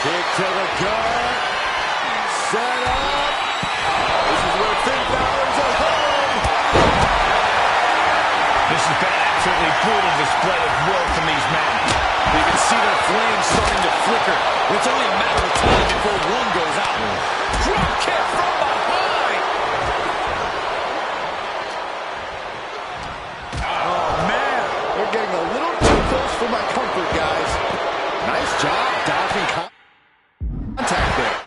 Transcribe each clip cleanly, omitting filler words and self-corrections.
Kick to the gut. Set up. This is where Finn Balor's at home. This has been an absolutely brutal display of will from these men. You can see their flames starting to flicker. It's only a matter of time before one goes out. Drop kick from behind. Oh, man. They're getting a little too close for my comfort, guys. Nice job dodging contact there.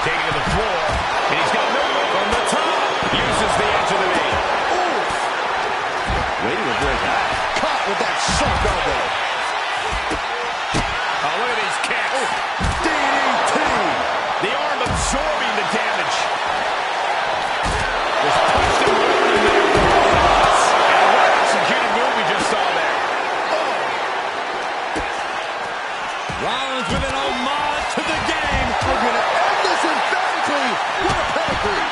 Taking to the floor, and he's got no way from the top. Uses the edge of the knee. Ooh. Waiting to break out. Caught with that sharp elbow. Oh, look at these kicks. Oh. DDT. The arm absorbing the damage. Just punched him right in there. And a well-executed move we just saw there. Oh. Rollins with an homage to the game. We're going to end this emphatically. What a pedigree.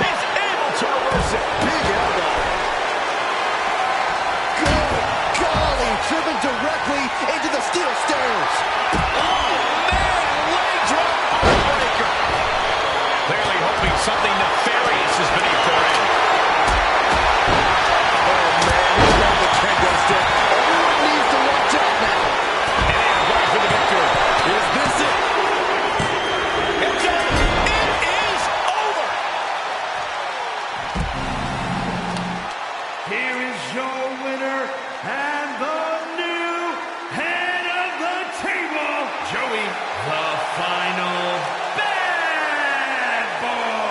He's able to reverse it. Big elbow. Good golly. Driven directly into the steel stairs. Oh, man. Leg drop heartbreaker. Clearly hoping something nefarious is beneath the ring. Oh, man. He's got the kendo stick. Everyone needs to watch out now. And he is going for the victory. Is this it? It's over. It is over. Here is your winner and the new head of the table, Joey, the final bad boy.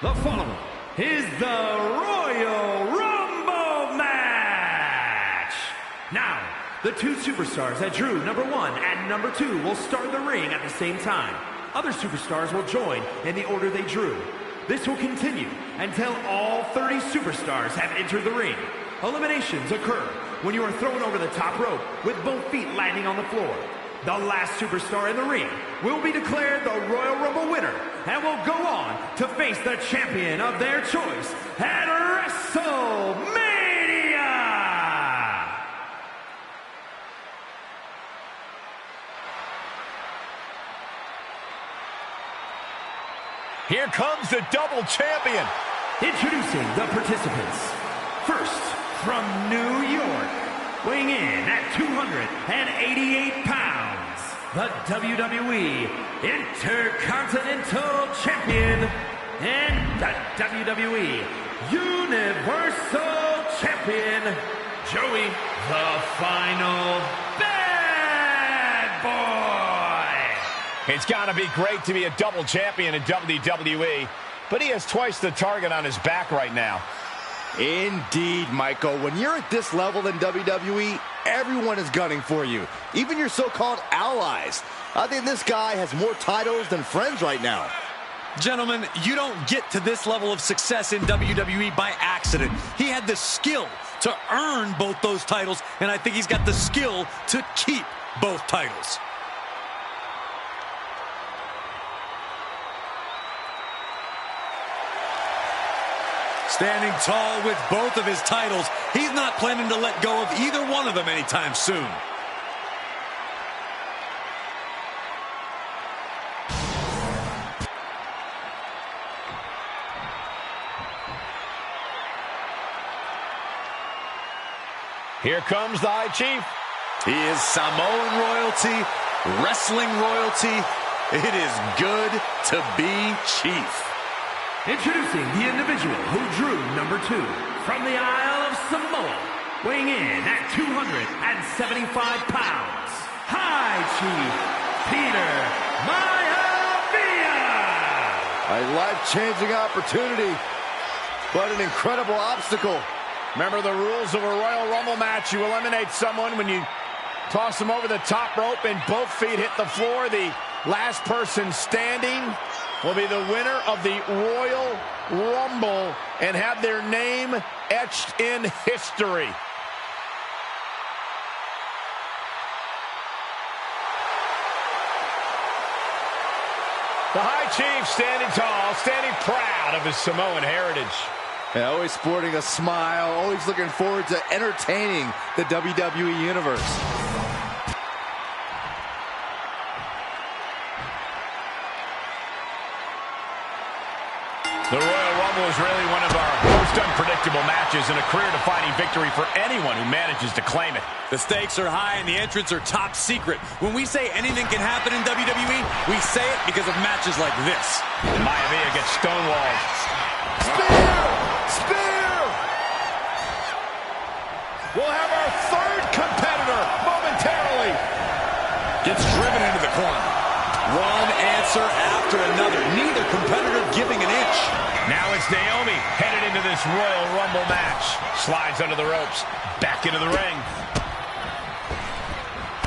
The following is the Royal Rumble match. Now, the two superstars that drew number 1 and number 2 will start the ring at the same time. Other superstars will join in the order they drew. This will continue until all 30 superstars have entered the ring. Eliminations occur when you are thrown over the top rope with both feet landing on the floor. The last superstar in the ring will be declared the Royal Rumble winner and will go on to face the champion of their choice at WrestleMania! Here comes the double champion. Introducing the participants. First, from New York, weighing in at 288 pounds, the WWE Intercontinental Champion and the WWE Universal Champion, Joey the Final Bad Boy. It's got to be great to be a double champion in WWE, but he has twice the target on his back right now. Indeed, Michael. When you're at this level in WWE, everyone is gunning for you, even your so-called allies. I think this guy has more titles than friends right now. Gentlemen, you don't get to this level of success in WWE by accident. He had the skill to earn both those titles, and I think he's got the skill to keep both titles. Standing tall with both of his titles, he's not planning to let go of either one of them anytime soon. Here comes the High Chief. He is Samoan royalty, wrestling royalty. It is good to be Chief. Introducing the individual who drew number 2 from the Isle of Samoa, weighing in at 275 pounds, High Chief Peter Maivia. A life-changing opportunity, but an incredible obstacle. Remember the rules of a Royal Rumble match. You eliminate someone when you toss them over the top rope and both feet hit the floor. The last person standing will be the winner of the Royal Rumble and have their name etched in history. The High Chief standing tall, standing proud of his Samoan heritage. Yeah, always sporting a smile, always looking forward to entertaining the WWE Universe. The Royal Rumble is really one of our most unpredictable matches and a career-defining victory for anyone who manages to claim it. The stakes are high and the entrants are top secret. When we say anything can happen in WWE, we say it because of matches like this. And Maivia gets stonewalled. Spear! Spear! We'll have our third competitor momentarily. Gets driven into the corner. One answer after another. Neither competitor giving an inch. Now it's Naomi headed into this Royal Rumble match. Slides under the ropes. Back into the ring.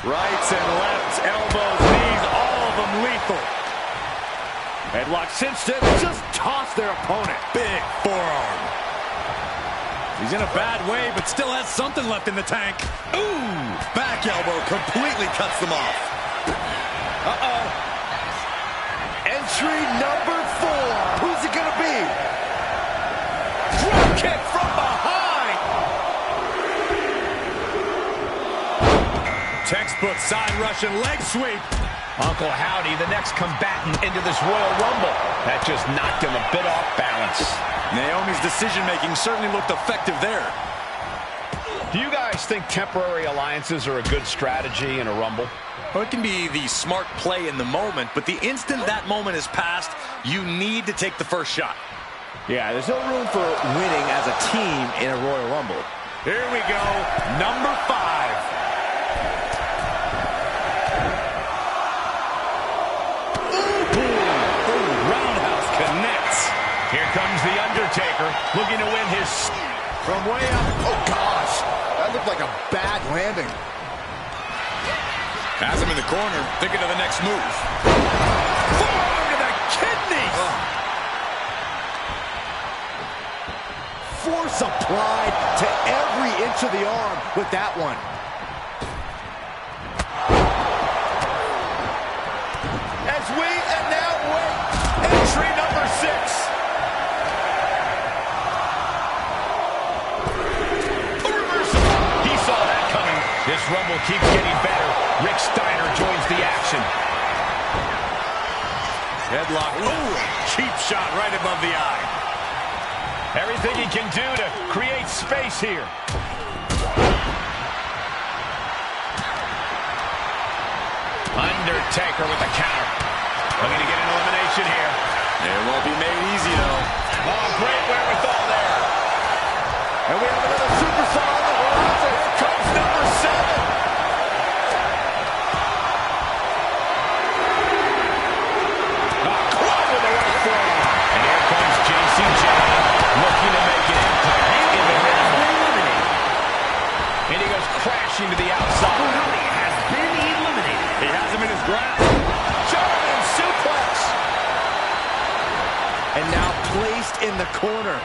Rights and lefts, elbows, knees, all of them lethal. Headlock cinched in, just tossed their opponent. Big forearm. He's in a bad way, but still has something left in the tank. Ooh! Back elbow completely cuts them off. Uh-oh. Entry number 4. Who's it gonna be? Drop kick from behind. Textbook side Russian leg sweep. Uncle Howdy, the next combatant into this Royal Rumble. That just knocked him a bit off balance. Naomi's decision-making certainly looked effective there. Do you guys think temporary alliances are a good strategy in a Rumble? Well, it can be the smart play in the moment, but the instant that moment is passed, you need to take the first shot. Yeah, there's no room for winning as a team in a Royal Rumble. Here we go, number 5. Roundhouse connects. Here comes The Undertaker, looking to win his... From way up. Oh, gosh. That looked like a bad landing. Has him in the corner, thinking of the next move. Forearm to the kidneys! Force applied to every inch of the arm with that one. As we and now wait, entry number 6. A reversal. He saw that coming. This Rumble keeps getting better. Rick Steiner joins the action. Headlock. Ooh, cheap shot right above the eye. Everything he can do to create space here. Undertaker with the counter. Looking to get an elimination here. It won't be made easy, though. Oh, great wherewithal there. And we have another superstar on the horizon. Here comes number 7. Club with the right forearm. And here comes JCJ, looking to make an impact in the Rumble. And he goes crashing pushing to the outside. Cody has been eliminated. He has him in his grasp. German suplex. And now placed in the corner.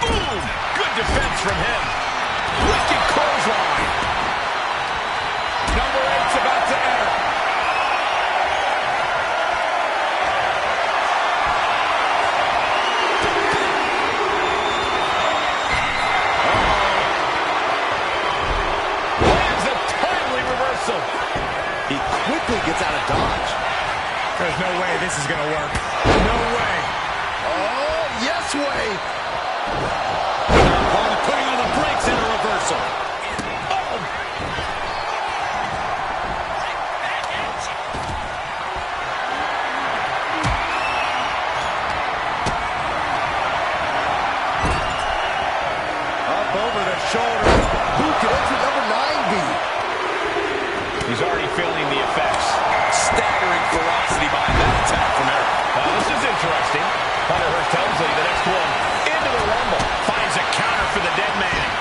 Boom! Good defense from him. Wicked clothesline. Number 8's about to enter. Lands a timely reversal. He quickly gets out of dodge. There's no way this is going to work. No way. Oh, yes way. Opponent putting on the brakes in a reversal. Up over the shoulder. Who can enter number 9 be? He's already feeling the effects. Staggering ferocity behind that attack from Eric. This is interesting. Hunter Hearst Helmsley, the next one into the Rumble, finds a counter for the dead man.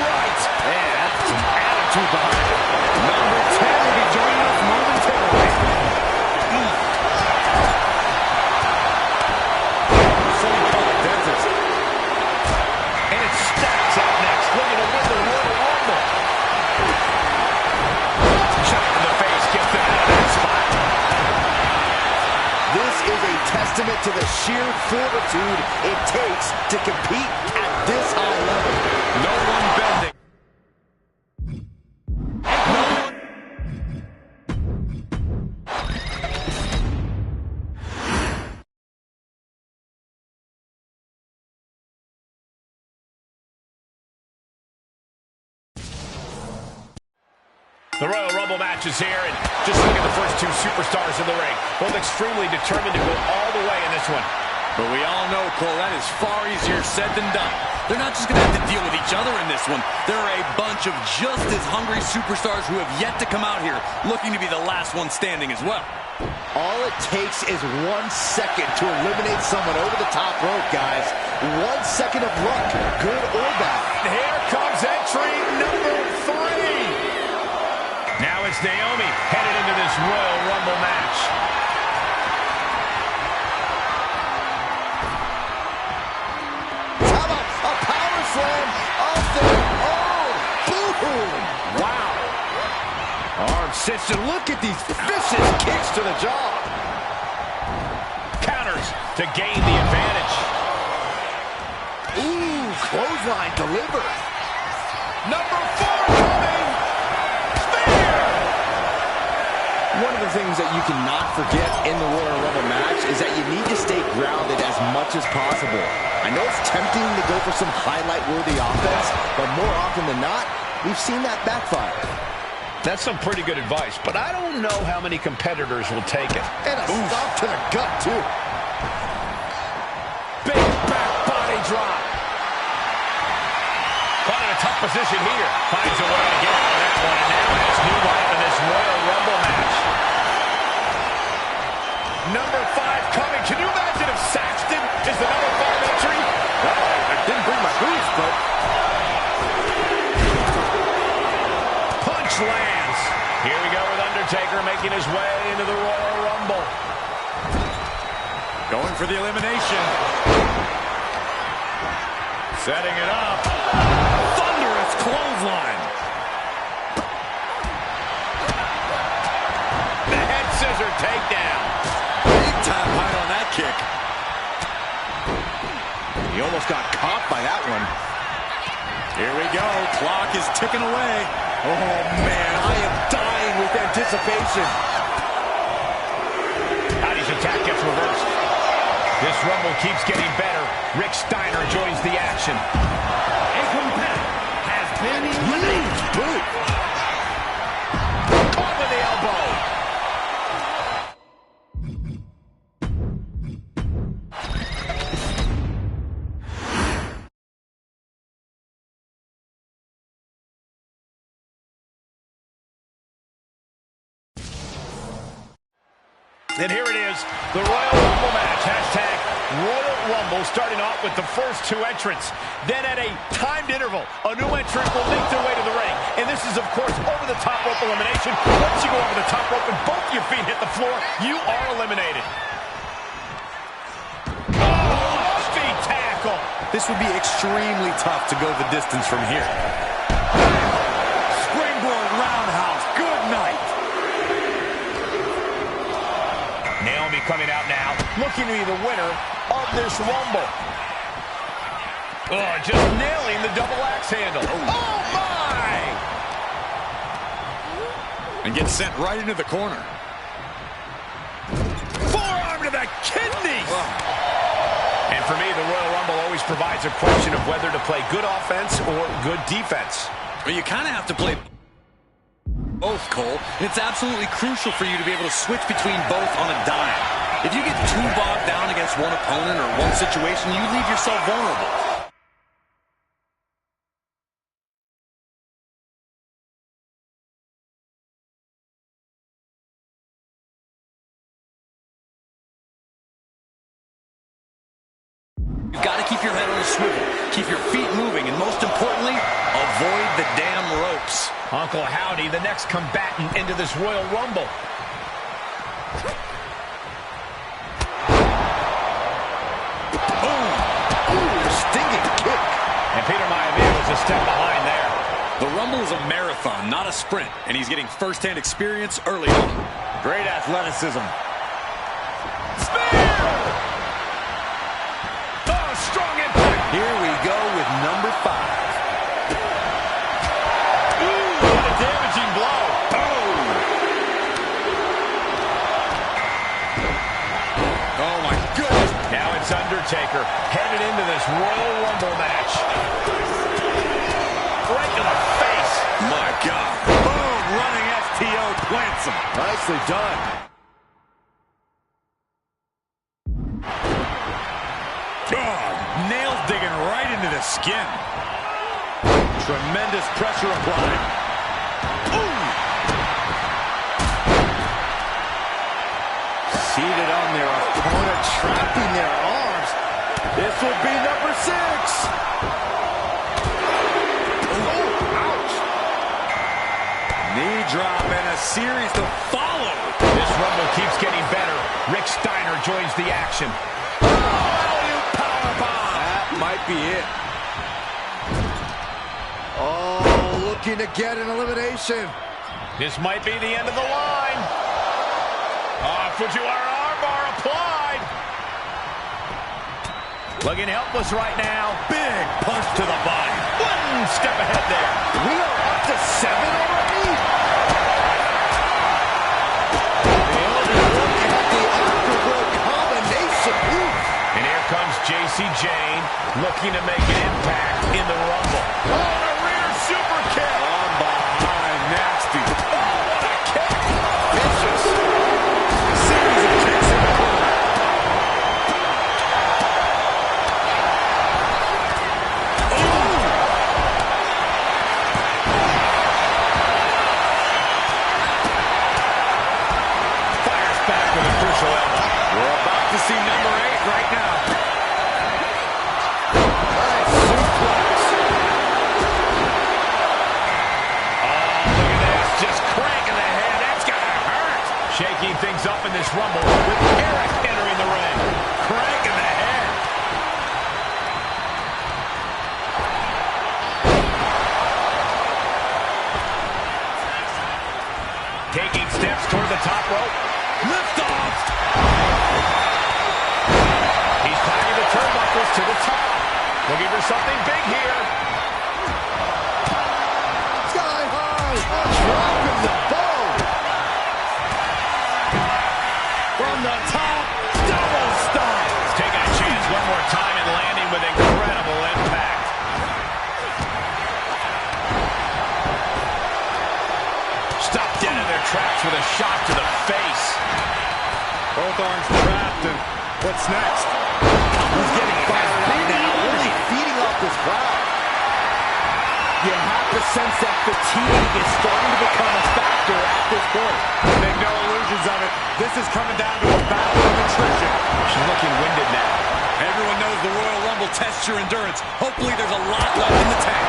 Right. Man, that's some attitude behind it. Number 10 will be joining us momentarily. And it stacks out next, looking to win the Royal Rumble. Shot in the face, gets them out of that spot. This is a testament to the sheer fortitude it takes to compete at this high level. No one bending. The Royal Rumble match is here, and just look at the first two superstars in the ring. Both extremely determined to go all the way in this one. But we all know, Cole, that is far easier said than done. They're not just going to have to deal with each other in this one. There are a bunch of just as hungry superstars who have yet to come out here looking to be the last one standing as well. All it takes is 1 second to eliminate someone over the top rope, guys. 1 second of luck, good or bad. And here comes entry number 3. Now it's Naomi headed into this Royal Rumble match. How about a power slam up there? Oh, boom! Wow. Arm cinched, and look at these vicious kicks to the jaw. Counters to gain the advantage. Ooh, clothesline delivered. Number 4 coming. One of the things that you cannot forget in the Royal Rumble match is that you need to stay grounded as much as possible. I know it's tempting to go for some highlight-worthy offense, but more often than not, we've seen that backfire. That's some pretty good advice, but I don't know how many competitors will take it. And a stop to the gut, too. Big back body drop. Caught in a tough position here. Finds a way to get out of that one, and now has new life in this Royal Rumble match. Number 5 coming. Can you imagine if Saxton is the number 5 entry? Well, I didn't bring my boots, but... Punch lands. Here we go with Undertaker making his way into the Royal Rumble. Going for the elimination. Setting it up. Thunderous clothesline. The head scissor takedown. Big time height on that kick. He almost got caught by that one. Here we go. Clock is ticking away. Oh, man, I am dying with anticipation. Howdy's attack gets reversed. This Rumble keeps getting better. Rick Steiner joins the action. A competitor has been eliminated. Boom. And here it is, the Royal Rumble match. Hashtag Royal Rumble, starting off with the first two entrants. Then at a timed interval, a new entrant will make their way to the ring. And this is, of course, over-the-top rope elimination. Once you go over the top rope and both your feet hit the floor, you are eliminated. Oh, feet tackle. This would be extremely tough to go the distance from here. Springboard roundhouse. Good night. Naomi coming out now, looking to be the winner of this Rumble. Oh, just nailing the double axe handle. Oh, my! And gets sent right into the corner. Forearm to the kidneys! And for me, the Royal Rumble always provides a question of whether to play good offense or good defense. Well, you kind of have to play both, Cole. And it's absolutely crucial for you to be able to switch between both on a dime. If you get too bogged down against one opponent or one situation, you leave yourself vulnerable. You've got to keep your head on a swivel, keep your feet moving, and most importantly, avoid the damn ropes. Uncle Howdy, the next combatant into this Royal Rumble. Boom! Ooh, stinging kick. And Peter Maivia was a step behind there. The Rumble is a marathon, not a sprint, and he's getting first-hand experience early on. Great athleticism. Spear! Oh, strong impact. Here we go with number 5. Ooh, what a damaging blow. Oh, my goodness. Now it's Undertaker headed into this Royal Rumble match. Right to the face. My God. Boom, running STO plants him. Nicely done. God, nails digging right into the skin. Tremendous pressure applied. Ooh. Seated on their opponent, trapping their arms. This will be number 6. Oh, ouch. Knee drop and a series to follow. This Rumble keeps getting better. Rick Steiner joins the action. That might be it. Oh, looking to get an elimination. This might be the end of the line. Oh, Fujiwara armbar applied. Looking helpless right now. Big punch to the body. One step ahead there. We are up to 7 already. Look at the afterglow combination. Ooh. And here comes JC Jane looking to make an impact in the Rumble. Oh, a rear super kick. On behind, nasty. Oh, what a kick. Vicious. Series of kicks in the corner. Fires back with a crucial elbow. We're about to see number 8 right now. Nice suplex. Oh, look at this. Just cranking the head. That's gonna hurt. Shaking things up in this Rumble with Eric entering the ring. Cranking the head. Taking steps toward the top rope. Lift off. He's climbing the turnbuckles to the top. Looking for something big here. Sky high. Dropping the bow. From the top, double stomp. Taking a chance one more time and landing with incredible impact. Stopped dead in their tracks with a shot to the face. Both arms trapped, and what's next? He's getting fired up now, really feeding off this crowd. You have to sense that fatigue is starting to become a factor at this point. Make no illusions of it. This is coming down to test your endurance. Hopefully there's a lot left in the tank.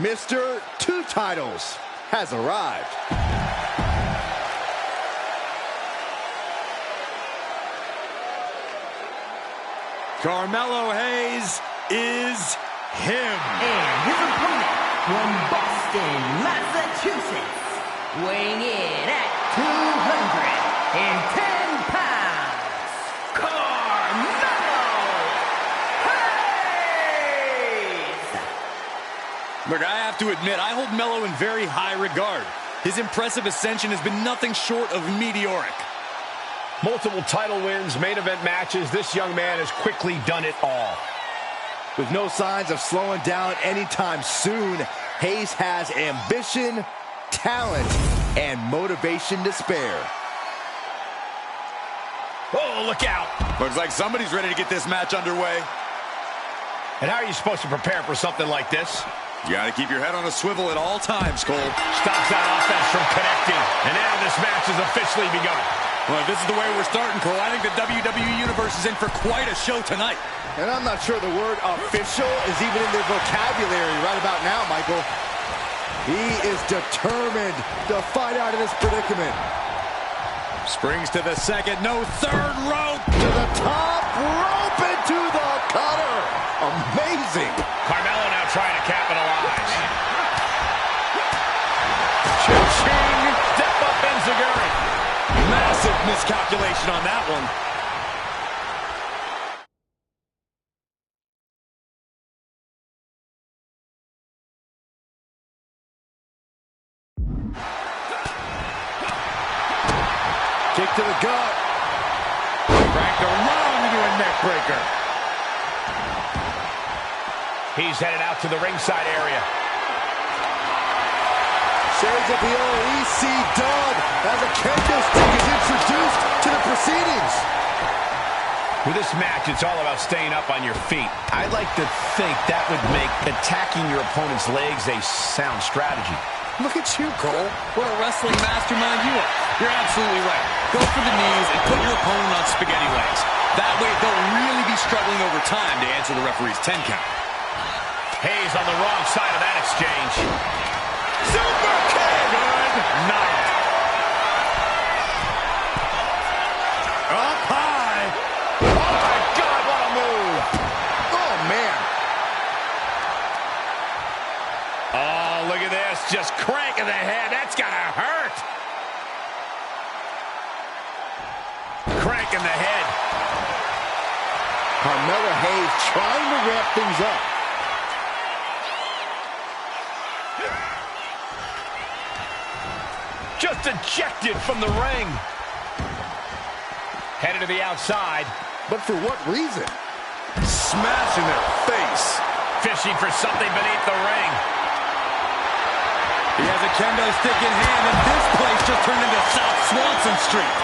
Mr. Two Titles has arrived. Carmelo Hayes is him. And his opponent from Boston, Massachusetts, weighing in at 210 pounds, Carmelo Hayes! Look, I have to admit, I hold Melo in very high regard. His impressive ascension has been nothing short of meteoric. Multiple title wins, main event matches. This young man has quickly done it all. With no signs of slowing down anytime soon, Hayes has ambition, talent, and motivation to spare. Oh, look out. Looks like somebody's ready to get this match underway. And how are you supposed to prepare for something like this? You got to keep your head on a swivel at all times, Cole. Stops that offense from connecting. And now this match has officially begun. Well, if this is the way we're starting, Cole, I think the WWE Universe is in for quite a show tonight. And I'm not sure the word official is even in their vocabulary right about now, Michael. He is determined to fight out of this predicament. Springs to the second, no third rope. To the top rope into the cutter. Amazing. Carmelo now trying to capitalize. Cha-ching! Step up enziguri. Massive miscalculation on that one. Kick to the gut. Cracked around into a neck breaker. He's headed out to the ringside area. Shades of the old EC Dub as a kendo stick is introduced to the proceedings. With this match, it's all about staying up on your feet. I'd like to think that would make attacking your opponent's legs a sound strategy. Look at you, Cole. What a wrestling mastermind you are. You're absolutely right. Go for the knees and put your opponent on spaghetti legs. That way they'll really be struggling over time to answer the referee's 10 count. Hayes on the wrong side of that exchange. Super kick! Good night. Up high. Oh, my God, what a move. Oh, man. Oh, look at this. Just cranking the head. That's got to hurt. Cranking the head. Carmelo Hayes trying to ramp things up. Just ejected from the ring. Headed to the outside. But for what reason? Smashing their face. Fishing for something beneath the ring. He has a kendo stick in hand, and this place just turned into South Swanson Street.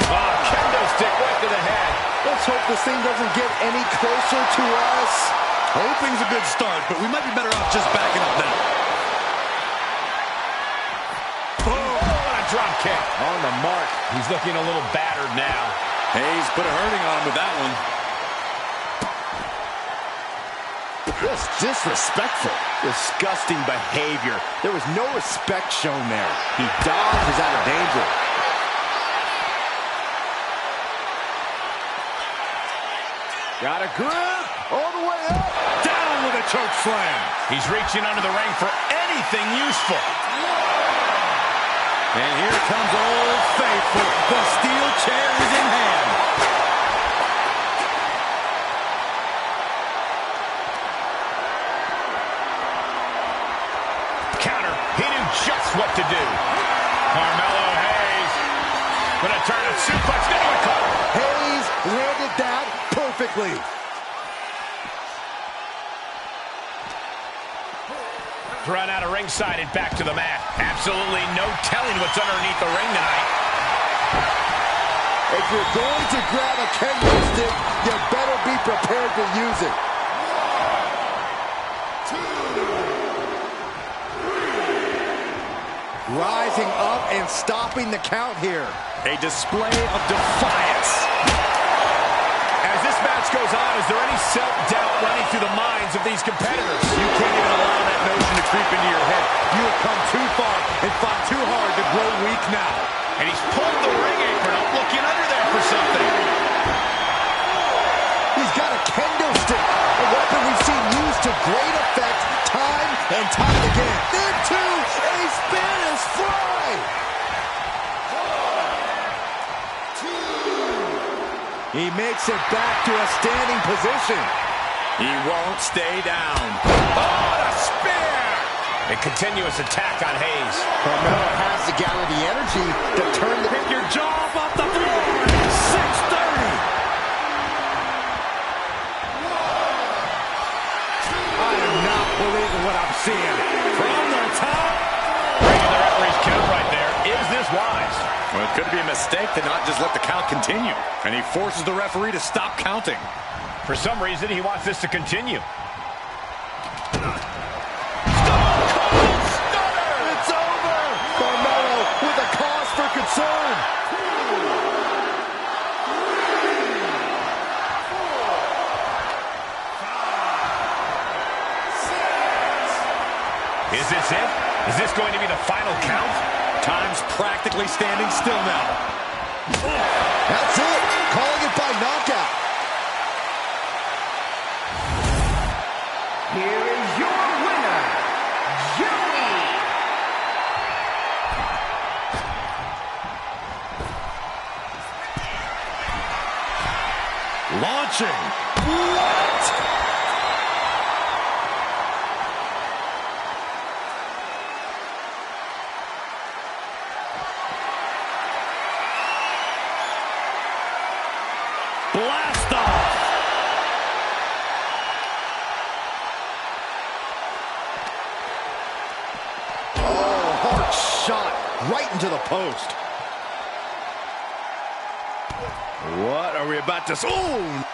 Oh, kendo stick right to the head. Let's hope this thing doesn't get any closer to us. Hoping's a good start, but we might be better off just backing up now. Boom! What a drop kick. On the mark. He's looking a little battered now. Hayes put a hurting on him with that one. Just disrespectful. Disgusting behavior. There was no respect shown there. He dodged, is out of danger. Got a grip all the way up. Down with a choke slam. He's reaching under the ring for anything useful. And here comes Old Faithful. The steel chair is in hand. Counter. He knew just what to do. Carmelo Hayes gonna turn a suplex into a cover. Hayes landed that perfectly. Thrown out of ringside and back to the mat. Absolutely no telling what's underneath the ring tonight. If you're going to grab a kendo stick, you better be prepared to use it. 1, 2, 3. Rising up and stopping the count here. A display of defiance. As this match goes on, is there any self-doubt running through the minds of these competitors? You can't even allow that notion to creep into your head. You have come too far and fought too hard to grow weak now. And he's pulled the ring apron up, looking under there for something. He's got a kendo stick, a weapon we've seen used to great effect time and time again. Into a Spanish fly. 1, 2. He makes it back to a standing position. He won't stay down. Oh, the spear! A continuous attack on Hayes. Carmelo has to gather the energy to turn the... Pick your jaw up off the floor. 630. I am not believing what I'm seeing. From the top. Breaking the referee's count right there. Is this wise? Well, it could be a mistake to not just let the count continue. And he forces the referee to stop counting. For some reason, he wants this to continue. It's over. Carmelo with a cause for concern. 2, 3, 4, 5, 6. Is this it? Is this going to be the final count? Time's practically standing still now. That's it. Calling it by knockout. Here is your winner, Joey. Launching. What? Blast off. Oh, hard shot right into the post. What are we about to... Ooh!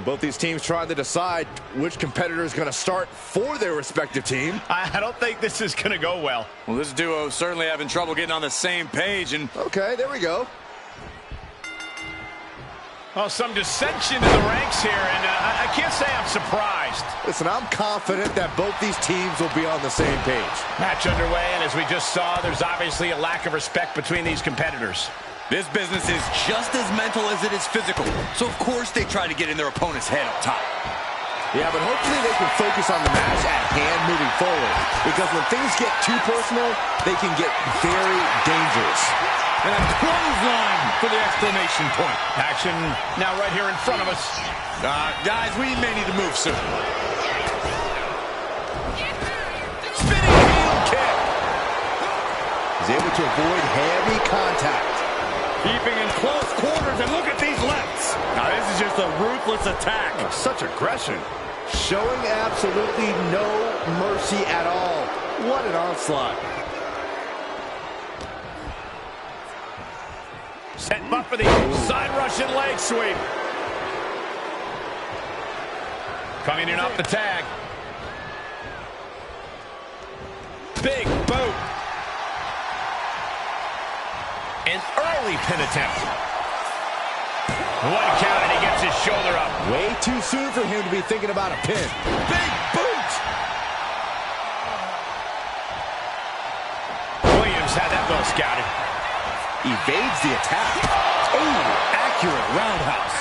Both these teams trying to decide which competitor is going to start for their respective team. I don't think this is going to go well. Well, this duo certainly having trouble getting on the same page. And Okay, there we go. Well, some dissension in the ranks here, and I can't say I'm surprised. Listen, I'm confident that both these teams will be on the same page. Match underway, and as we just saw, there's obviously a lack of respect between these competitors. this business is just as mental as it is physical. So, of course, they try to get in their opponent's head up top. Yeah, but hopefully they can focus on the match at hand moving forward. Because when things get too personal, they can get very dangerous. And a clothesline for the exclamation point. Action now right here in front of us. Guys, we may need to move soon. Spinning heel kick. He's able to avoid heavy contact. Keeping in close quarters, and look at these lefts. Now, this is just a ruthless attack. Oh, such aggression. Showing absolutely no mercy at all. What an onslaught. Setting up for the side Russian leg sweep. Coming in off the tag. Big boot. An early pin attempt. One count and he gets his shoulder up. Way too soon for him to be thinking about a pin. Big boot. Williams had that well scouted. Evades the attack. Oh, accurate roundhouse.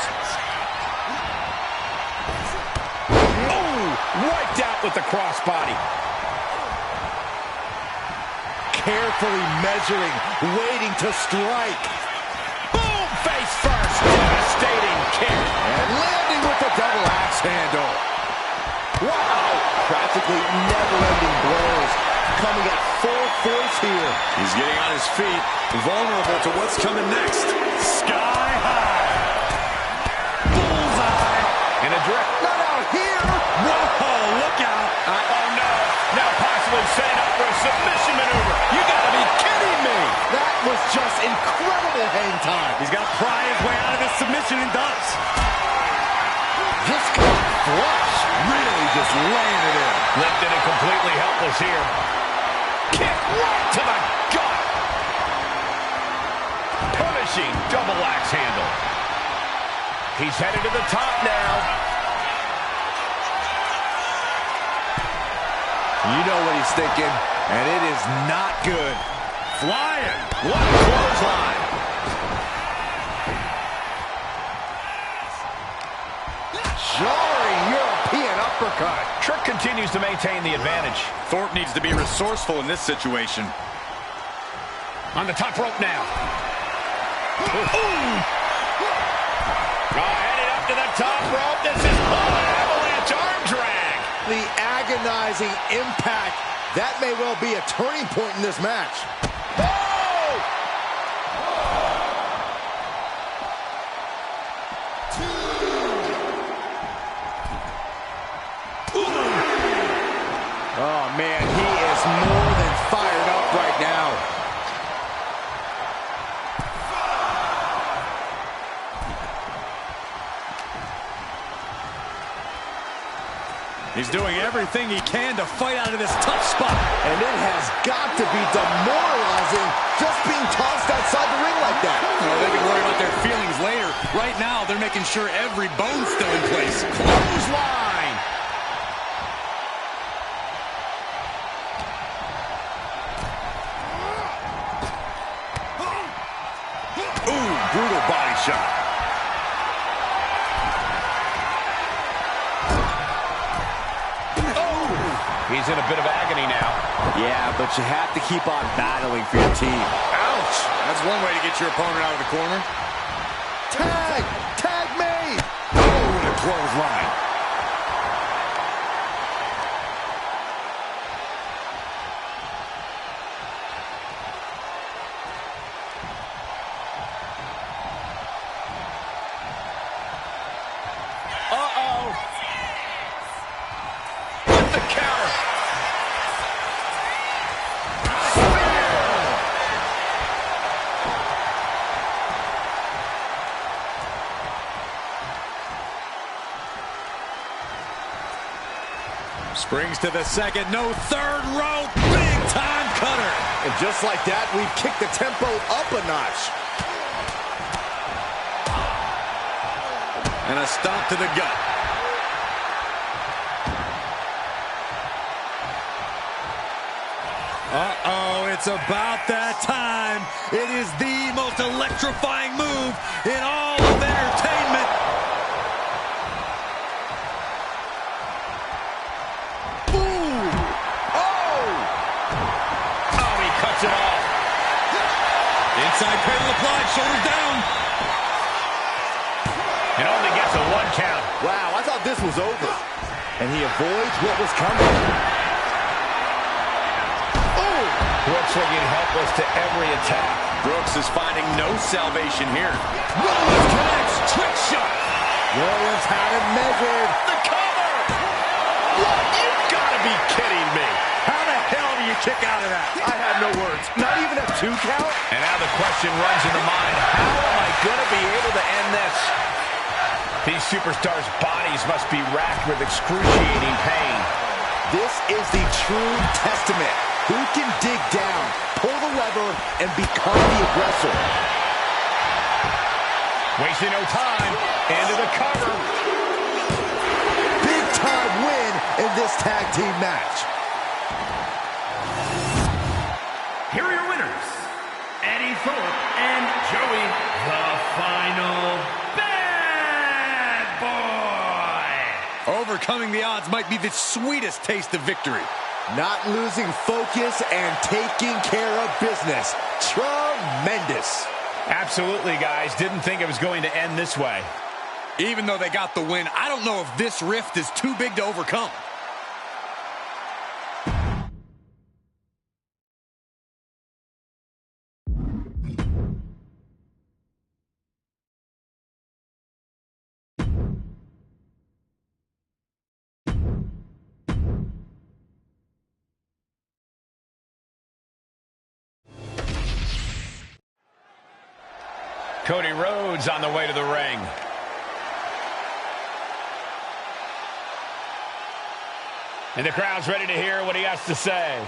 Oh, wiped out with the crossbody. Carefully measuring, waiting to strike. Boom, face first. Devastating kick. And landing with the double axe handle. Wow. Practically never-ending blows. Coming at full force here. He's getting on his feet, vulnerable to what's coming next. Sky high. Bullseye. And a direct. No, no. out here. Whoa, look out. Oh, no. Now possibly setting up for a submission maneuver. You gotta be kidding me. That was just incredible hang time. He's got to pry his way out of this submission and does. Just got flush. Really just laying it in. Lifted and completely helpless here. Kick right to the gut. Punishing double axe handle. He's headed to the top now. You know what he's thinking, and it is not good. Flying. What a clothesline. Jarring European uppercut. Trick continues to maintain the advantage. Thorpe needs to be resourceful in this situation. On the top rope now. Headed up to the top rope. This is avalanche arm drag. The agonizing impact. That may well be a turning point in this match. Oh, man, he is more than fired up right now. He's doing everything he can to fight out of this tough spot. And it has got to be demoralizing just being tossed outside the ring like that. Well, they can worry about their feelings later. Right now, they're making sure every bone's still in place. Clothesline. Ooh, brutal body shot. He's in a bit of agony now. Yeah, but you have to keep on battling for your team. Ouch! That's one way to get your opponent out of the corner. Tag! Tag me! Oh, and a clothesline. Uh-oh. With the counter. Springs to the second, no third rope, big time cutter. And just like that, we've kicked the tempo up a notch. And a stomp to the gut. Uh-oh, it's about that time. It is the most electrifying move in all of entertainment. It off. Inside cradle applied, shoulders down. It only gets a 1 count. Wow, I thought this was over. And he avoids what was coming. Oh! Brooks looking helpless to every attack. Brooks is finding no salvation here. Rollins connects, trick shot. Rollins had it measured. The cover! What? You've got to be kidding me. How the hell do you kick out of that? I have no words. Not even a 2 count? And now the question runs in the mind, how am I going to be able to end this? These superstars' bodies must be racked with excruciating pain. This is the true testament. Who can dig down, pull the lever, and become the aggressor? Wasting no time. Into the cover. Big time win in this tag team match. Here are your winners, Eddie Thorpe and Joey, the Final Bad Boy. Overcoming the odds might be the sweetest taste of victory. Not losing focus and taking care of business. Tremendous. Absolutely, guys. Didn't think it was going to end this way. Even though they got the win, I don't know if this rift is too big to overcome. Cody Rhodes on the way to the ring. And the crowd's ready to hear what he has to say.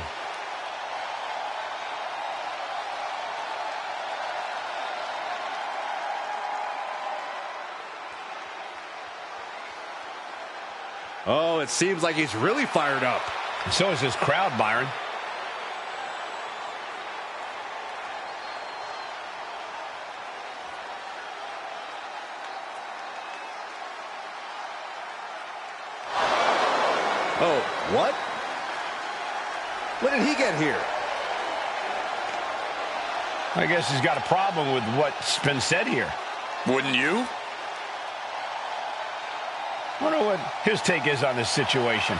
Oh, it seems like he's really fired up. So is this crowd, Byron. Oh, what? When did he get here? I guess he's got a problem with what's been said here. Wouldn't you? I wonder what his take is on this situation.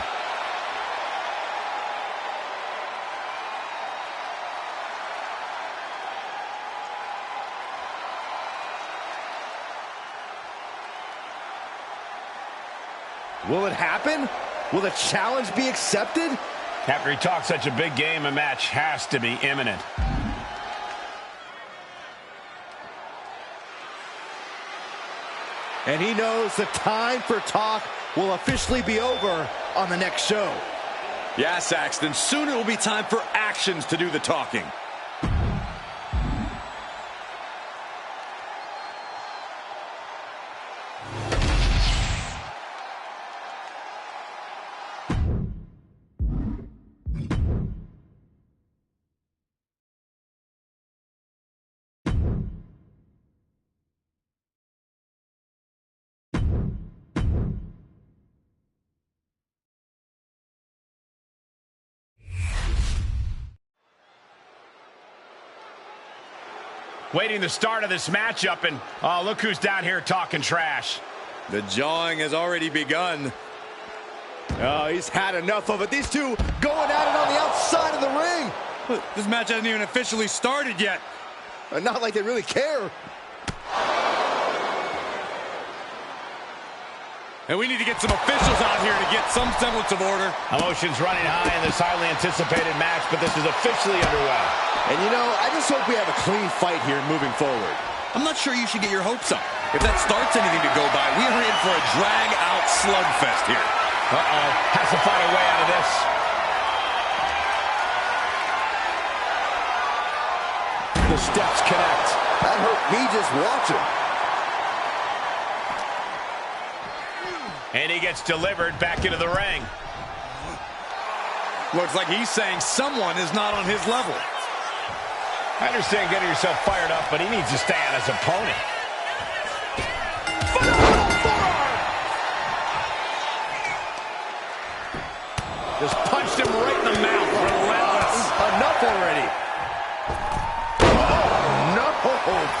Will it happen? Will the challenge be accepted? After he talks such a big game, a match has to be imminent. And he knows the time for talk will officially be over on the next show. Yeah, Saxton, soon it will be time for actions to do the talking. Waiting the start of this matchup, and look who's down here talking trash. The jawing has already begun. Oh, he's had enough of it. These two going at it on the outside of the ring. But this match hasn't even officially started yet. Not like they really care. And we need to get some officials out here to get some semblance of order. Emotions running high in this highly anticipated match, but this is officially underway. And you know, I just hope we have a clean fight here moving forward. I'm not sure you should get your hopes up. If that starts anything to go by, we are in for a drag-out slugfest here. Uh-oh, has to find a way out of this. The steps connect. That hurt me just watching. And he gets delivered back into the ring. Looks like he's saying someone is not on his level. I understand getting yourself fired up, but he needs to stay on his opponent. Just punched him right in the mouth. Relentless. Enough already. Oh, no.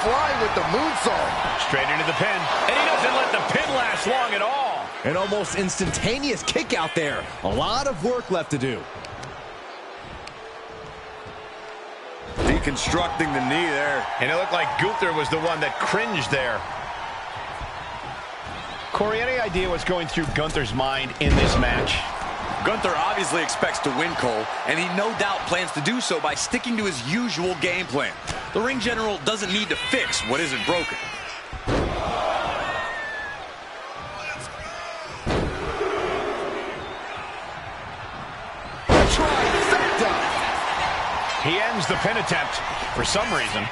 Flying with the moonsault. Straight into the pin. And he doesn't let the pin last long at all. An almost instantaneous kick out there. A lot of work left to do. Deconstructing the knee there. And it looked like Gunther was the one that cringed there. Corey, any idea what's going through Gunther's mind in this match? Gunther obviously expects to win, Cole, and he no doubt plans to do so by sticking to his usual game plan. The ring general doesn't need to fix what isn't broken. He ends the pin attempt for some reason.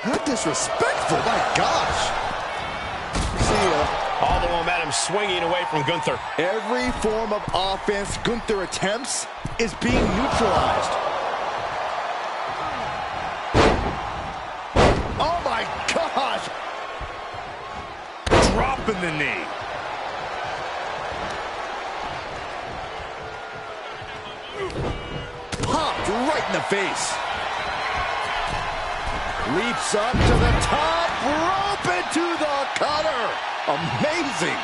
How disrespectful, my gosh. See ya. All the momentum swinging away from Gunther. Every form of offense Gunther attempts is being neutralized. Oh my gosh! Dropping the knee. Popped right in the face. Leaps up to the top rope into the cutter. Amazing.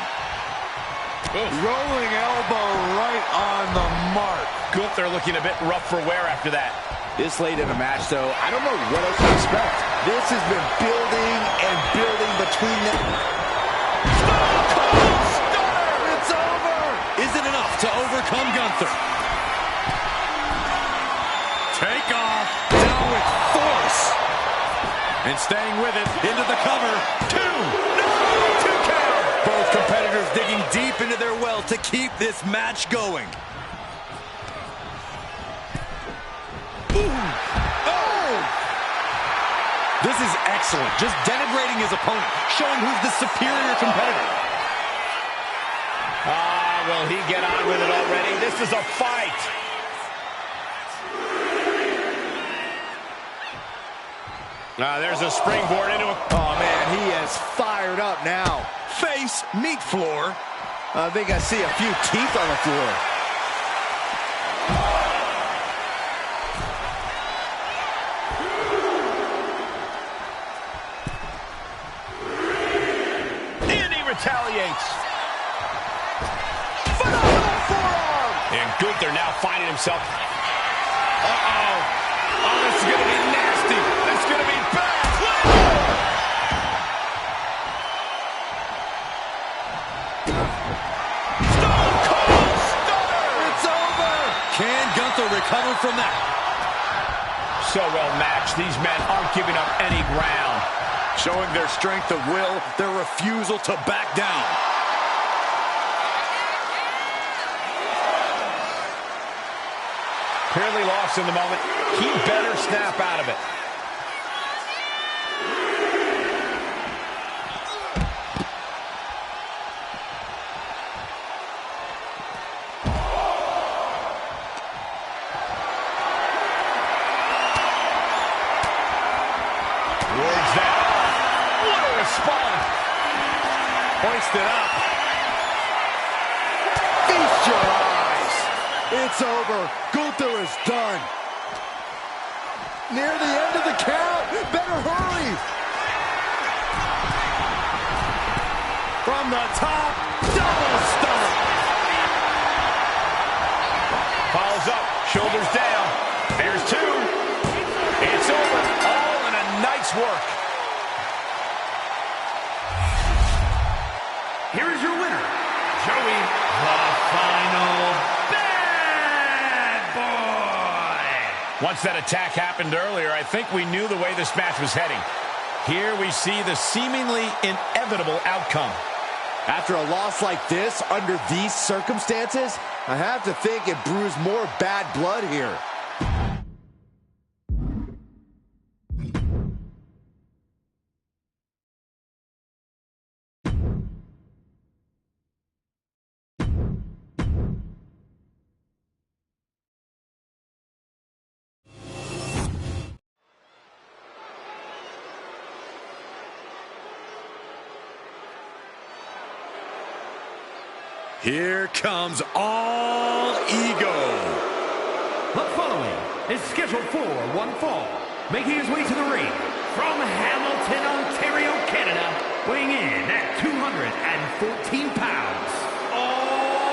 Rolling elbow right on the mark. Gunther looking a bit rough for wear after that. This late in the match, though, I don't know what else to expect. This has been building and building between them. Stone Cold Stunner! It's over! buster. Take off. Down with force. And staying with it. Into the cover. 2. No! 2 count. Both competitors digging deep into their well to keep this match going. This is excellent. Just denigrating his opponent, showing who's the superior competitor. Will he get on with it already? This is a fight. There's a springboard into a... Oh, man, he is fired up now. Face, meat floor. I think I see a few teeth on the floor. Retaliates. Phenomenal forearm. And Gunther now finding himself. Uh-oh. Oh, this is going to be nasty. This is going to be bad. Stone Cold Stunner. It's over. Can Gunther recover from that? So well matched. These men aren't giving up any ground. Showing their strength of will, their refusal to back down. Clearly lost in the moment. He better snap out of it. Towards that. What a response. Hoisted up. Feast your eyes. It's over. Gunther is done. Near the end of the count. Better hurry. From the top. Double stomp. Follows up. Shoulders down. There's 2. It's over. All in a nice work. Here is your winner, Joey, the Final Bad Boy. Once that attack happened earlier, I think we knew the way this match was heading. Here we see the seemingly inevitable outcome. After a loss like this, under these circumstances, I have to think it brews more bad blood here. Here comes All Ego. The following is scheduled for one fall, making his way to the ring from Hamilton, Ontario, Canada, weighing in at 214 pounds. All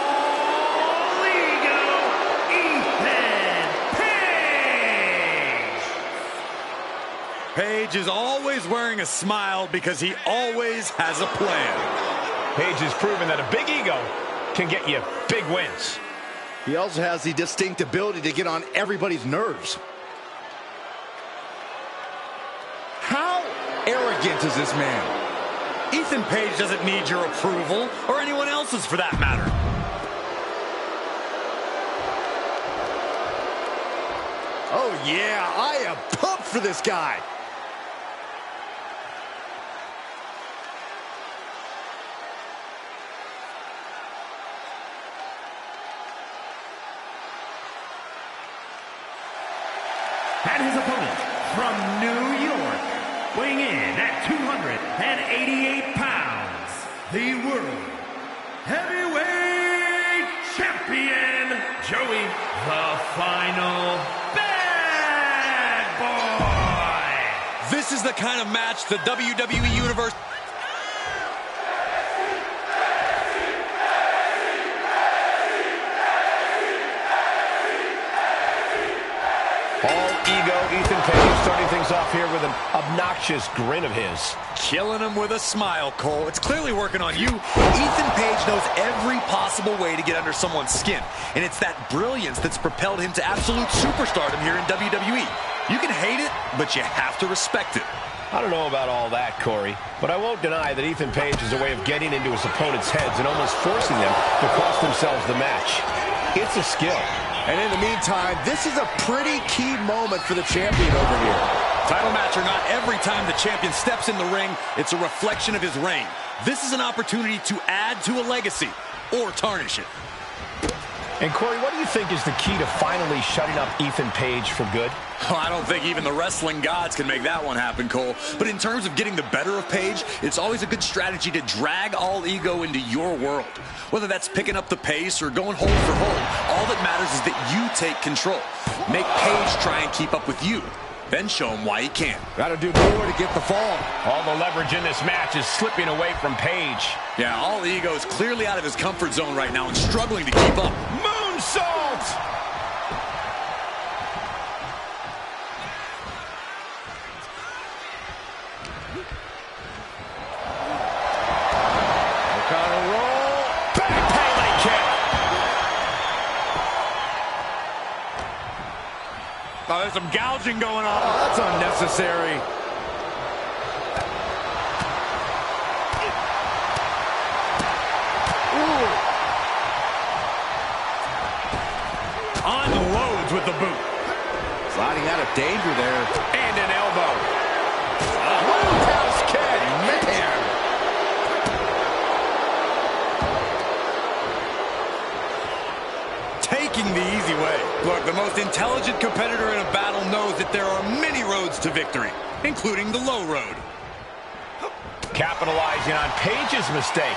Ego, Ethan Page. Page is always wearing a smile because he always has a plan. Page has proven that a big ego can get you big wins. He also has the distinct ability to get on everybody's nerves. How arrogant is this man? Ethan Page doesn't need your approval, or anyone else's for that matter. Oh yeah, I am pumped for this guy. And his opponent from New York, weighing in at 288 pounds, the World Heavyweight Champion, Joey the Final Bad Boy. This is the kind of match the WWE Universe... All Ego, Ethan Page starting things off off here with an obnoxious grin of his. Killing him with a smile, Cole. It's clearly working on you. Ethan Page knows every possible way to get under someone's skin, and it's that brilliance that's propelled him to absolute superstardom here in WWE. You can hate it, but you have to respect it. I don't know about all that, Corey, but I won't deny that Ethan Page is a way of getting into his opponent's heads and almost forcing them to cost themselves the match. It's a skill. And in the meantime, this is a pretty key moment for the champion over here. Title match or not, every time the champion steps in the ring, it's a reflection of his reign. This is an opportunity to add to a legacy or tarnish it. And Corey, what do you think is the key to finally shutting up Ethan Page for good? Oh, I don't think even the wrestling gods can make that one happen, Cole. But in terms of getting the better of Page, it's always a good strategy to drag all ego into your world. Whether that's picking up the pace or going hold for hold, all that matters is that you take control. Make Page try and keep up with you. Then show him why he can't. Got to do more to get the fall. All the leverage in this match is slipping away from Page. Yeah, all ego is clearly out of his comfort zone right now and struggling to keep up. Moonsault! Oh, there's some gouging going on. Oh, that's unnecessary. Ooh. Unloads with the boot. Sliding out of danger there. And an elbow. Roundhouse kick. Man. Taking the easy way. Look, the most intelligent competitor in a battle knows that there are many roads to victory, including the low road. Capitalizing on Page's mistake.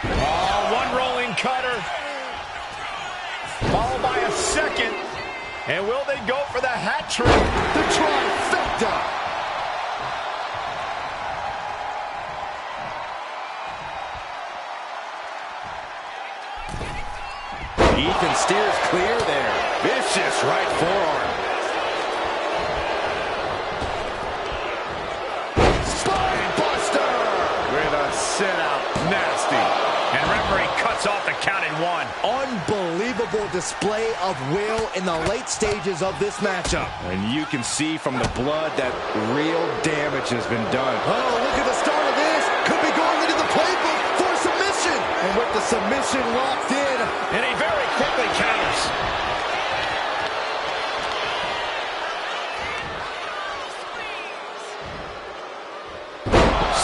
Oh, one rolling cutter. Followed by a second. And will they go for the hat trick? The trifecta. Ethan steers clear there. Vicious right forearm. Spine buster with a sit-out. Nasty. And referee cuts off the count in one. Unbelievable display of will in the late stages of this matchup. And you can see from the blood that real damage has been done. Oh, look at the start of this. Could be going into the playbook for submission. And with the submission locked in. And he very quickly counters.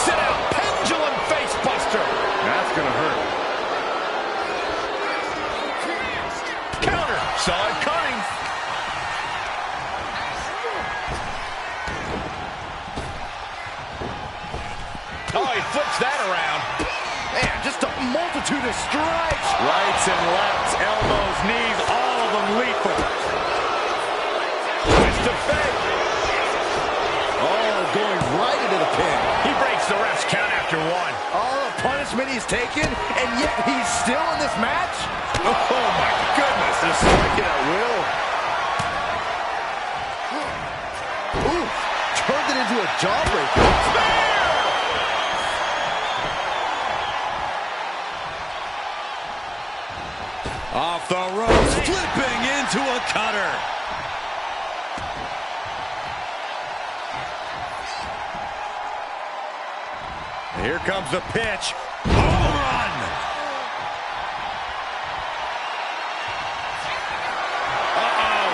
Sit out, pendulum face buster. That's going to hurt. Counter, saw it coming. Oh, he flips that around. Man, just a multitude of strikes. Rights and lefts, elbows, knees, all of them lethal. Twist to fake. Oh, going right into the pin. He breaks the ref's count after one. All the punishment he's taken, and yet he's still in this match? Oh, my goodness. They're striking at will. Ooh, turned it into a jawbreaker. Off the ropes, flipping into a cutter. Here comes the pitch. Home run. Uh-oh.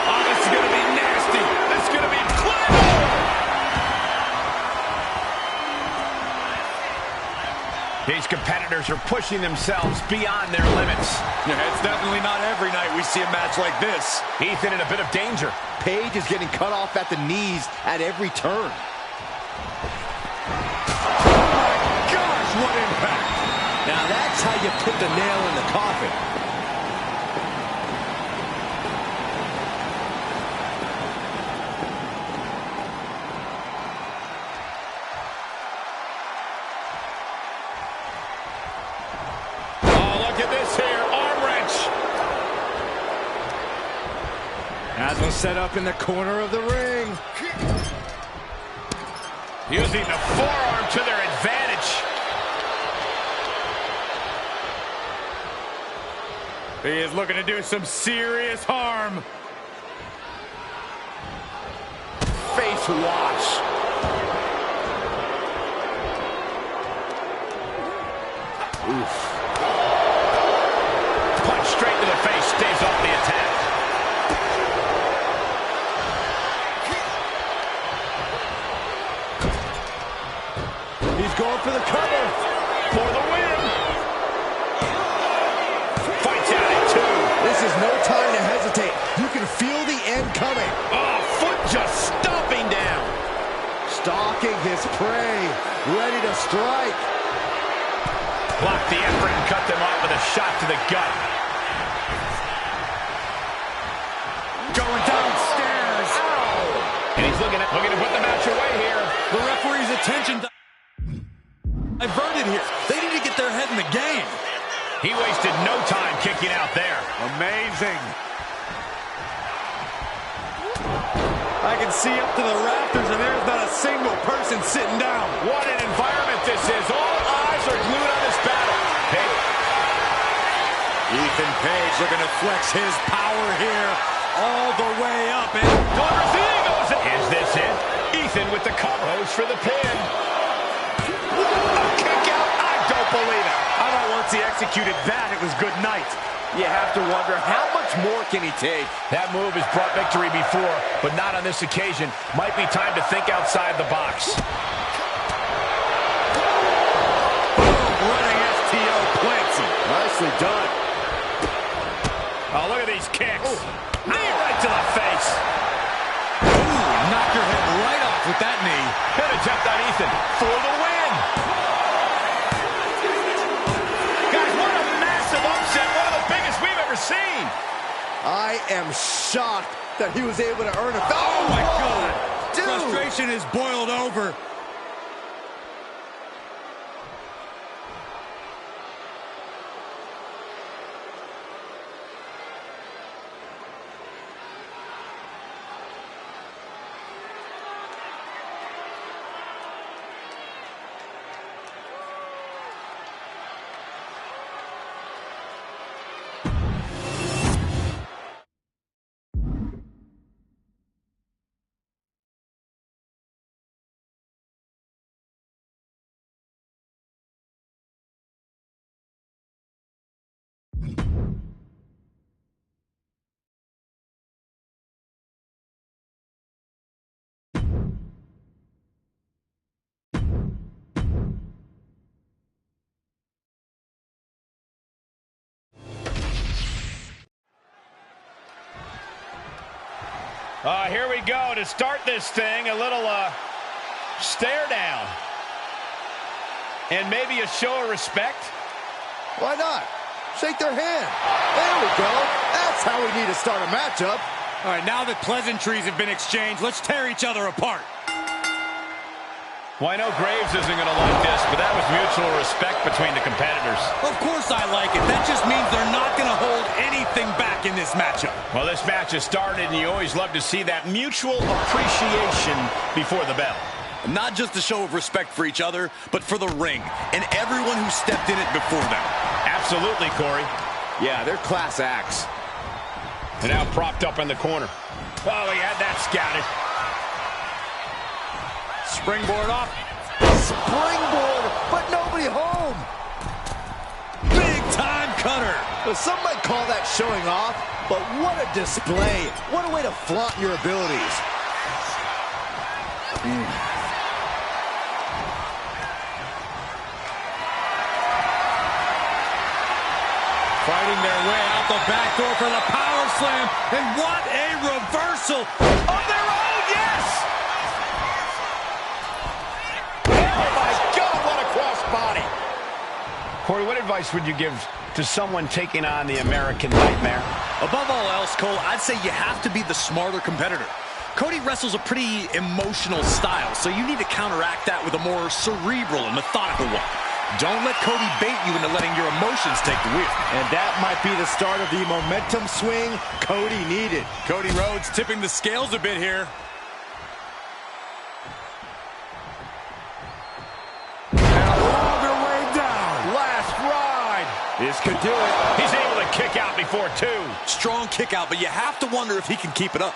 Oh, this is going to be nasty. This is going to be clinical. These competitors are pushing themselves beyond their limits. Yeah, it's definitely not every night we see a match like this. Ethan in a bit of danger. Page is getting cut off at the knees at every turn. What impact. Now that's how you put the nail in the coffin. set up in the corner of the ring. Using the forearm to their advantage. He is looking to do some serious harm. Face wash. Oof. Punch straight to the face, stays off the attack. He's going for the cover. For the win. Fights out at 2. This is no time to hesitate. You can feel the end coming. Oh, foot just stomping down. Stalking his prey. Ready to strike. Blocked the effort and cut them off with a shot to the gut. Going downstairs. And he's looking to put the match away here. The referee's attention diverted here. They need to get their head in the game. He wasted no time kicking out there. Amazing. I can see up to the rafters, and there's not a single person sitting down. What an environment this is. All eyes are glued on this battle. Hey. Ethan Page looking to flex his power here all the way up. And delivers the Eagles. Is this it? Ethan with the cover. Goes for the pin. A kick out. I don't believe it. I thought once he executed that, it was good night. You have to wonder, how much more can he take? That move has brought victory before, but not on this occasion. Might be time to think outside the box. Running STO plants him. Nicely done. Oh, look at these kicks. Knee right to the face. ooh, knocked your head right off with that knee. Good attempt on Ethan for the win. Guys, what a massive upset. One of the biggest we've ever seen. I am shocked that he was able to earn a... Oh, my God. Dude. Frustration is boiled over. Here we go to start this thing. A little stare down. And maybe a show of respect. Why not? Shake their hand. There we go. That's how we need to start a matchup. All right, now that pleasantries have been exchanged, let's tear each other apart. Well, I know Graves isn't going to like this, but that was mutual respect between the competitors. Of course I like it. That just means they're not going to hold anything back in this matchup. Well, this match has started, and you always love to see that mutual appreciation before the bell. Not just a show of respect for each other, but for the ring and everyone who stepped in it before them. Absolutely, Corey. Yeah, they're class acts. And now propped up in the corner. Oh, he had that scouted. Springboard off. Springboard, but nobody home. Big time cutter. Well, some might call that showing off, but what a display. What a way to flaunt your abilities. Fighting their way out the back door for the power slam. And what a reversal of their own, yes! Oh, my God, what a crossbody. Corey, what advice would you give to someone taking on the American Nightmare? Above all else, Cole, I'd say you have to be the smarter competitor. Cody wrestles a pretty emotional style, so you need to counteract that with a more cerebral and methodical one. Don't let Cody bait you into letting your emotions take the wheel. And that might be the start of the momentum swing Cody needed. Cody Rhodes tipping the scales a bit here. This could do it. He's able to kick out before two. Strong kick out, but you have to wonder if he can keep it up.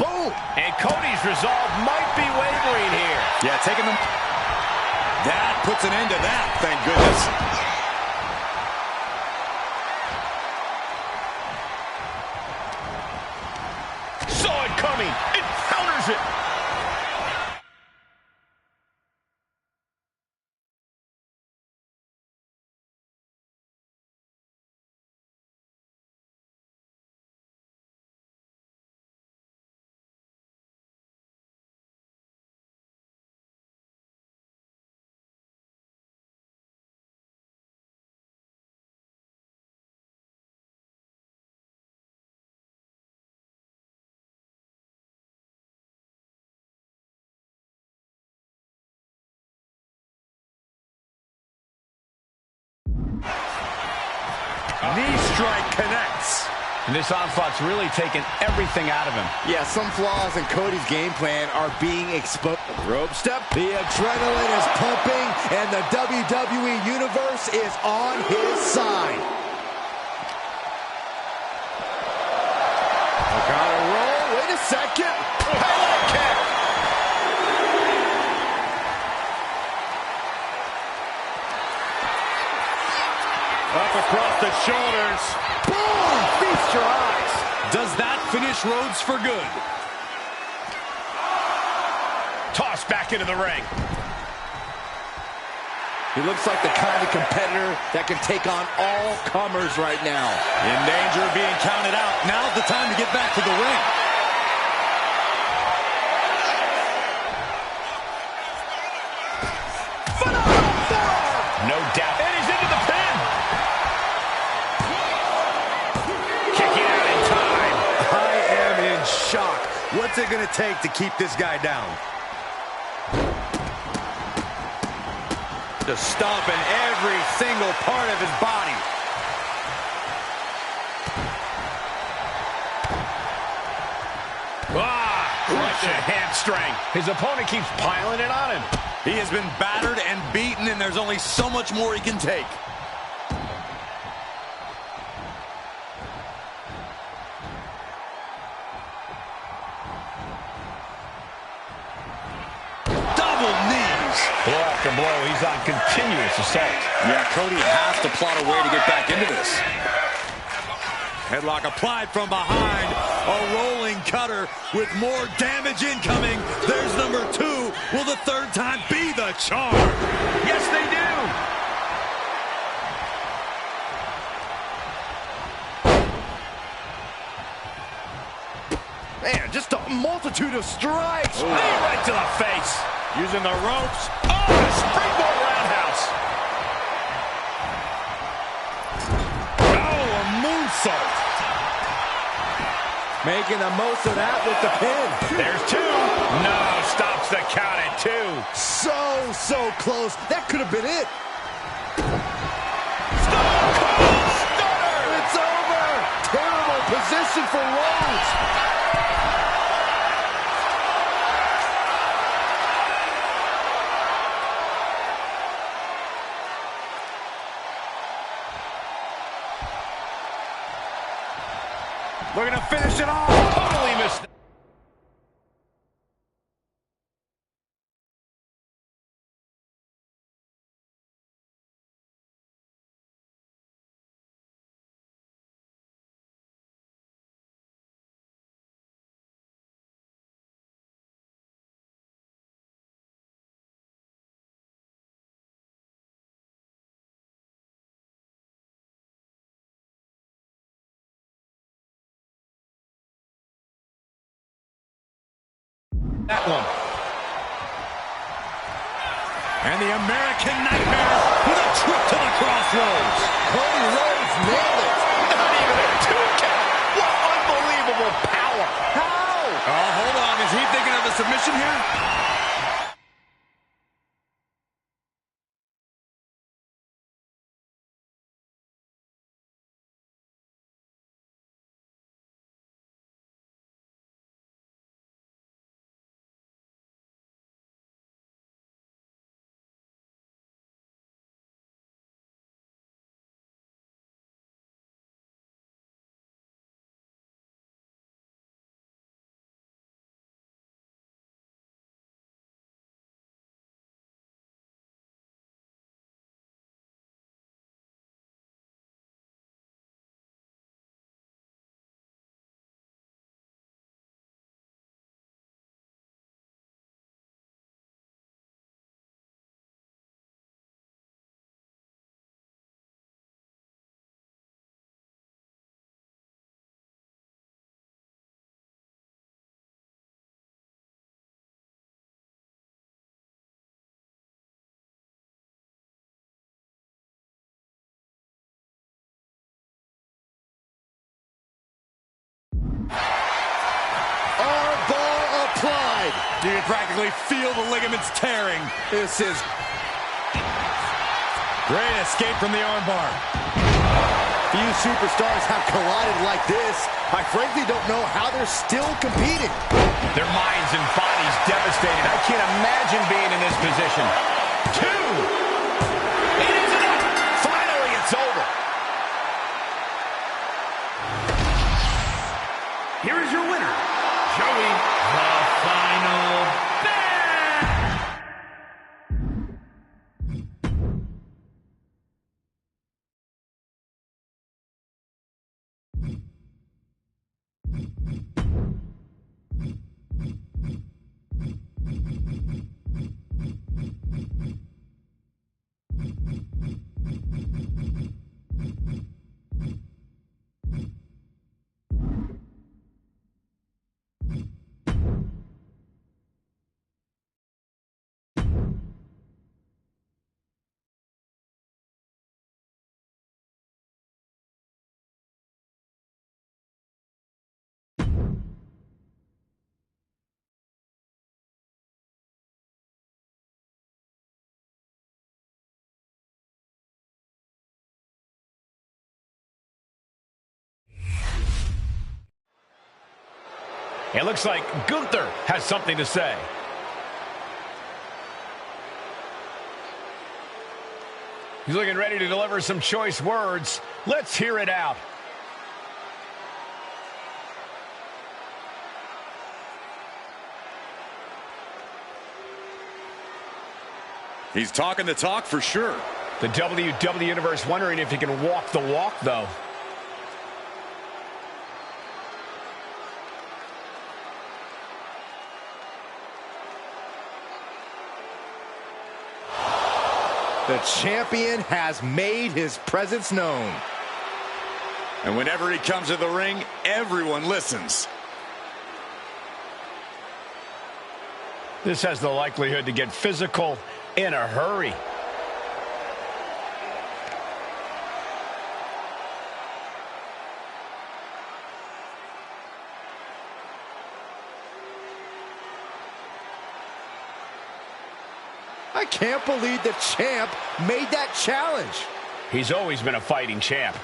Boom! And Cody's resolve might be wavering here. Yeah, taking them. That puts an end to that, thank goodness. Saw it coming. It counters it. Knee strike connects. And this onslaught's really taken everything out of him. Yeah, some flaws in Cody's game plan are being exposed. Rope step. The adrenaline is pumping, and the WWE Universe is on his side. Gotta roll. Wait a second. Highlight kick. Up across the shoulders. Boom! Feast your eyes. Does that finish Rhodes for good? Tossed back into the ring. He looks like the kind of competitor that can take on all comers right now. In danger of being counted out. Now's the time to get back to the ring. No doubt. And he's into the pin. Kicking out in time. I am in shock. What's it going to take to keep this guy down? Just stomping every single part of his body. Right to the hamstring. His opponent keeps piling it on him. He has been battered and beaten, and there's only so much more he can take. Double knees. Blow after blow, he's on continuous assault. Yeah, Cody has to plot a way to get back into this. Headlock applied from behind. A rolling cutter with more damage incoming. There's number two. Will the third time be the charm? Yes, they do. Man, just a multitude of strikes. Knee right to the face. Using the ropes. Oh, a springboard roundhouse. Oh, a moonsault. Making the most of that with the pin. There's two. No, stops the count at two. So close. That could have been it. Stone Cold Stunner. It's over. Terrible position for Rhodes. Looking to finish it off. Totally missed. That one. And the American Nightmare with a trip to the crossroads. Cody Rhodes nailed it. Not even a 2 count. What unbelievable power. How? Oh, hold on. Is he thinking of a submission here? You can practically feel the ligaments tearing. This is great escape from the armbar. Few superstars have collided like this. I frankly don't know how they're still competing. Their minds and bodies devastated. I can't imagine being in this position. 2. It is enough. Finally, it's over. Here is your winner, Joey the Final Bad. It looks like Gunther has something to say. He's looking ready to deliver some choice words. Let's hear it out. He's talking the talk for sure. The WWE Universe wondering if he can walk the walk, though. The champion has made his presence known. And whenever he comes to the ring, everyone listens. This has the likelihood to get physical in a hurry. I can't believe the champ made that challenge. He's always been a fighting champ.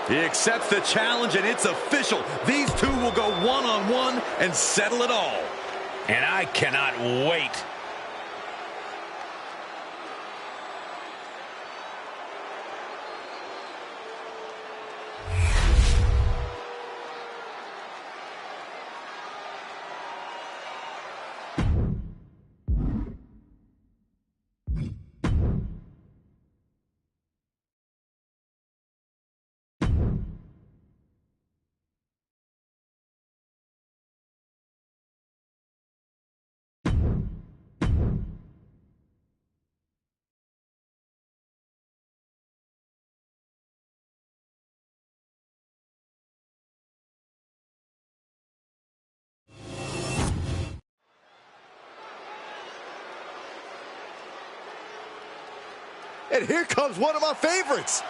He accepts the challenge, and it's official. These two will go one-on-one and settle it all. And I cannot wait. And here comes one of my favorites.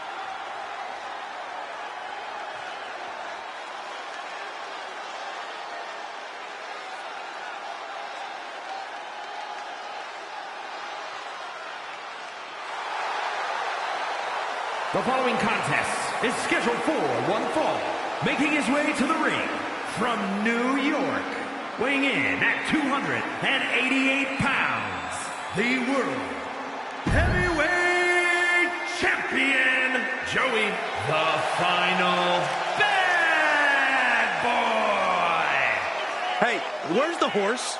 The following contest is scheduled for one fall. Making his way to the ring from New York, weighing in at 288 pounds, the World Heavyweight Champion, Joey the Final Bad Boy. Hey, where's the horse?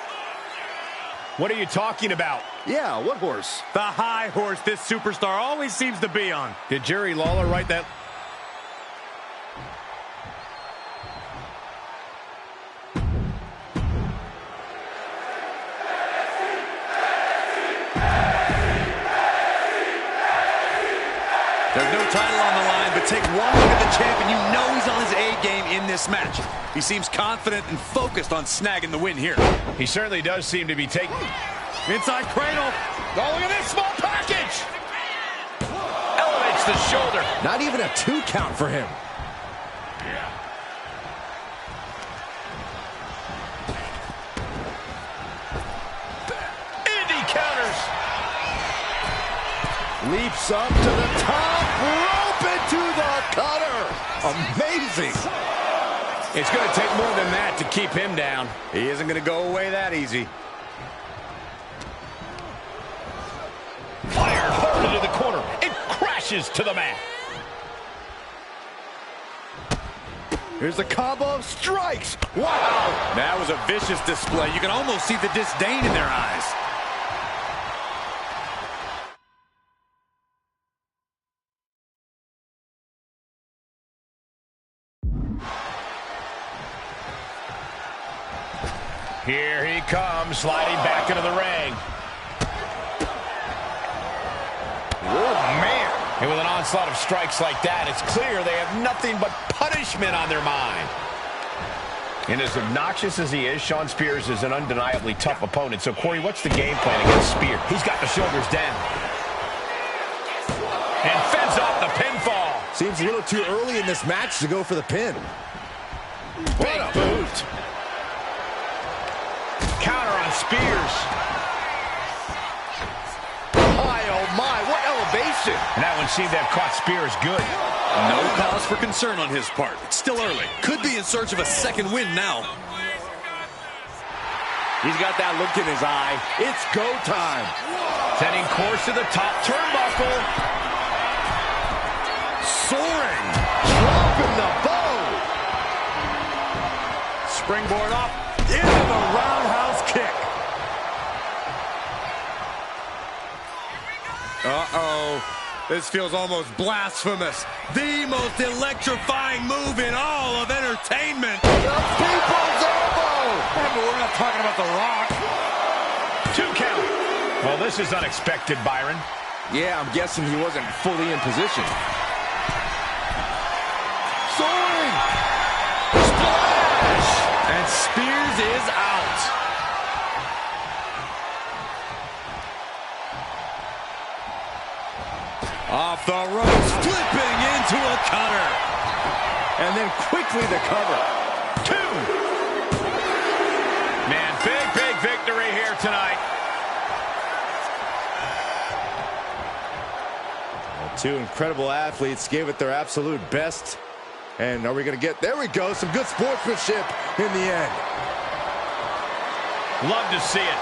What are you talking about? Yeah, what horse? The high horse this superstar always seems to be on. Did Jerry Lawler write that? There's no title on the line, but take one look at the champ and you know he's on his A game in this match. He seems confident and focused on snagging the win here. He certainly does seem to be taking... Inside cradle. Oh, look at this small package! Elevates the shoulder. Not even a 2 count for him. Indy counters. Leaps up to the top rope into the cutter. Amazing. It's going to take more than that to keep him down. He isn't going to go away that easy. Fired hard into the corner. It crashes to the mat. Here's the combo of strikes. Wow. That was a vicious display. You can almost see the disdain in their eyes. Here he comes, sliding back into the ring. Oh, man. And with an onslaught of strikes like that, it's clear they have nothing but punishment on their mind. And as obnoxious as he is, Shawn Spears is an undeniably tough opponent. So, Corey, what's the game plan against Spears? He's got the shoulders down. And fends off the pinfall. Seems a little too early in this match to go for the pin. Big boot. Counter on Spears. My, oh my, what elevation. And that one seemed to have caught Spears good. No cause for concern on his part. It's still early. Could be in search of a second win now. He's got that look in his eye. It's go time. Setting course to the top turnbuckle. Soaring. Dropping the bow. Springboard up into the roundhouse kick. Uh-oh. This feels almost blasphemous. The most electrifying move in all of entertainment. The people's elbow. Yeah, but we're not talking about The Rock. 2 count. Well, this is unexpected, Byron. Yeah, I'm guessing he wasn't fully in position. Soaring. Splash! And Spears is out. Off the ropes, flipping into a cutter. And then quickly the cover. 2. Man, big victory here tonight. Well, 2 incredible athletes gave it their absolute best. And are we going to get... There we go. Some good sportsmanship in the end. Love to see it.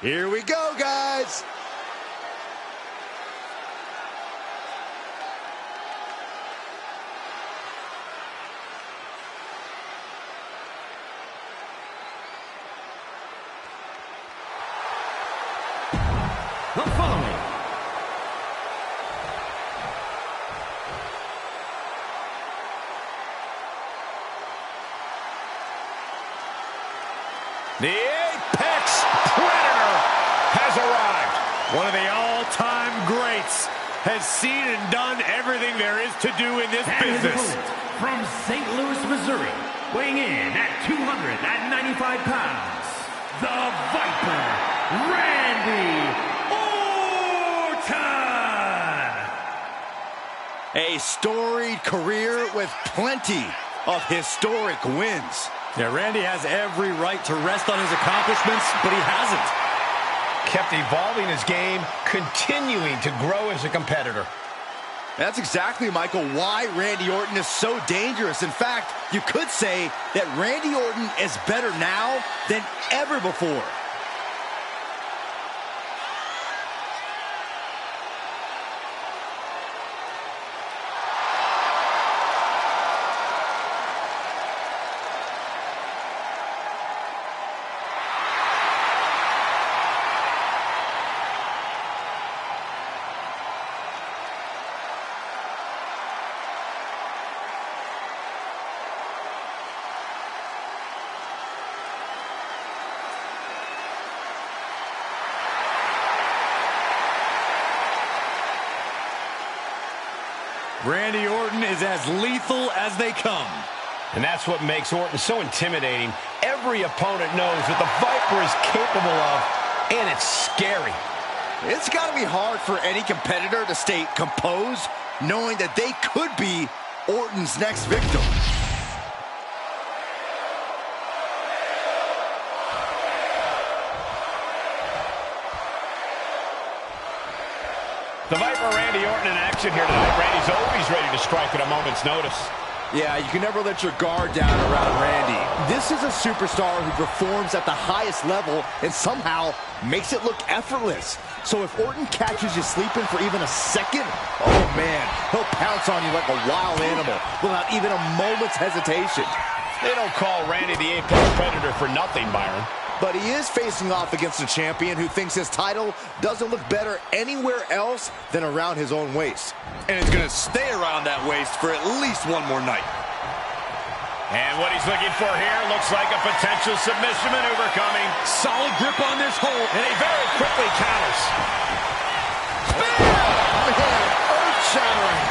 Here we go, guys. The following The Apex Predator has arrived. One of the all-time greats has seen and done everything there is to do in this And his business. opponent, from St. Louis, Missouri, weighing in at 295 pounds, the Viper, Randy Orton! A storied career with plenty of historic wins. Yeah, Randy has every right to rest on his accomplishments, but he hasn't. Kept evolving his game, continuing to grow as a competitor. That's exactly, Michael, why Randy Orton is so dangerous. In fact, you could say that Randy Orton is better now than ever before. Randy Orton is as lethal as they come. And that's what makes Orton so intimidating. Every opponent knows what the Viper is capable of, and it's scary. It's got to be hard for any competitor to stay composed, knowing that they could be Orton's next victim. The Viper, Randy Orton, in action here tonight. Randy's always ready to strike at a moment's notice. Yeah, you can never let your guard down around Randy. This is a superstar who performs at the highest level and somehow makes it look effortless. So if Orton catches you sleeping for even a second, oh man, he'll pounce on you like a wild animal without even a moment's hesitation. They don't call Randy the apex predator for nothing, Byron. But he is facing off against a champion who thinks his title doesn't look better anywhere else than around his own waist. And it's going to stay around that waist for at least one more night. And what he's looking for here looks like a potential submission maneuver coming. Solid grip on this hold. And he very quickly counters. Man, earth-shattering.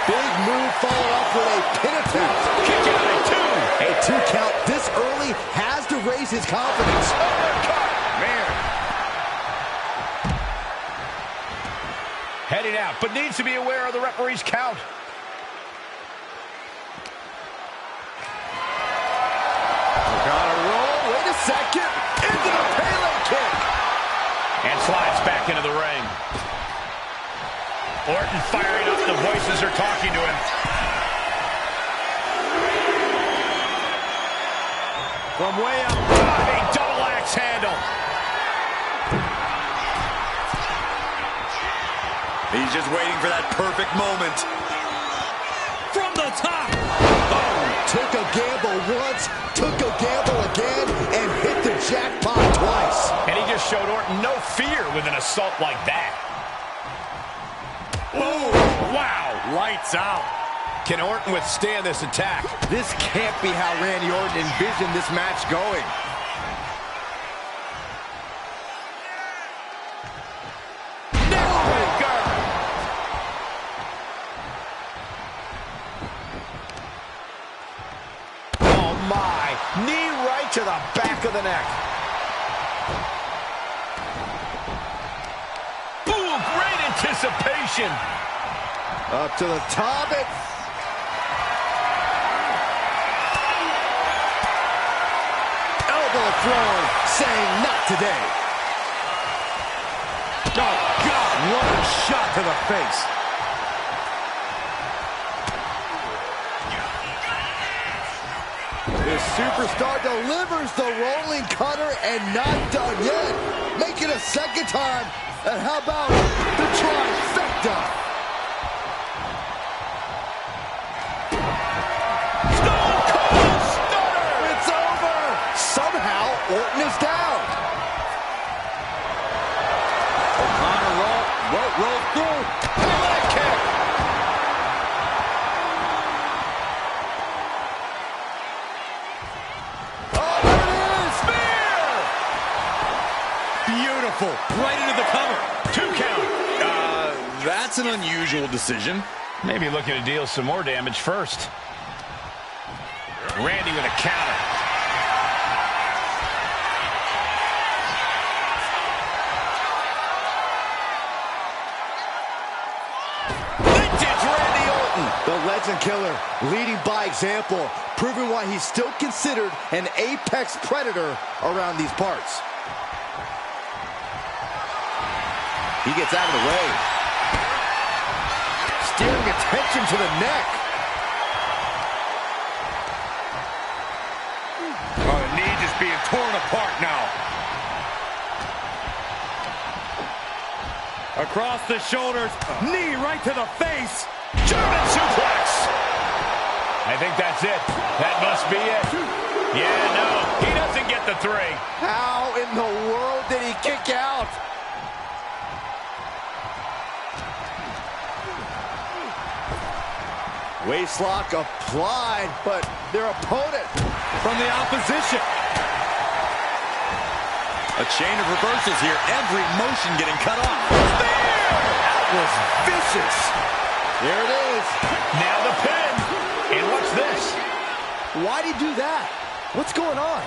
Big move followed up with a pin attempt. Kick out at 2. A 2 count this early has to raise his confidence. Overcut. Man. Heading out, but needs to be aware of the referee's count. Gotta roll. Wait a second. Into the Pele kick. And slides back into the ring. Orton firing up. The voices are talking to him. From way up. A double axe handle. He's just waiting for that perfect moment. From the top. Took a gamble once, took a gamble again, and hit the jackpot twice. And he just showed Orton no fear with an assault like that. Ooh, wow. Lights out. Can Orton withstand this attack? This can't be how Randy Orton envisioned this match going. Knee right to the back of the neck. Boom, great anticipation. Up to the top. Elbow thrown, saying not today. Oh, God, what a shot to the face. This superstar delivers the rolling cutter and not done yet. Make it a second time. And how about the trifecta? Stone Cold Stunner! It's over. Somehow, Orton is down. O'Connor roll through. Leg kick! Beautiful. Right into the cover. 2 count. That's That's an unusual decision. Maybe looking to deal some more damage first. Randy with a counter. Vintage Randy Orton. The Legend Killer leading by example, proving why he's still considered an apex predator around these parts. He gets out of the way. Steering attention to the neck. Oh, the knee just being torn apart now. Across the shoulders, knee right to the face. German suplex. I think that's it. That must be it. Yeah, no, he doesn't get the 3. How in the world did he kick out? Waistlock applied, but their opponent From the opposition. A chain of reversals here. Every motion getting cut off. that was vicious. There it is. Now the pin. And what's this? Why'd he do that? What's going on?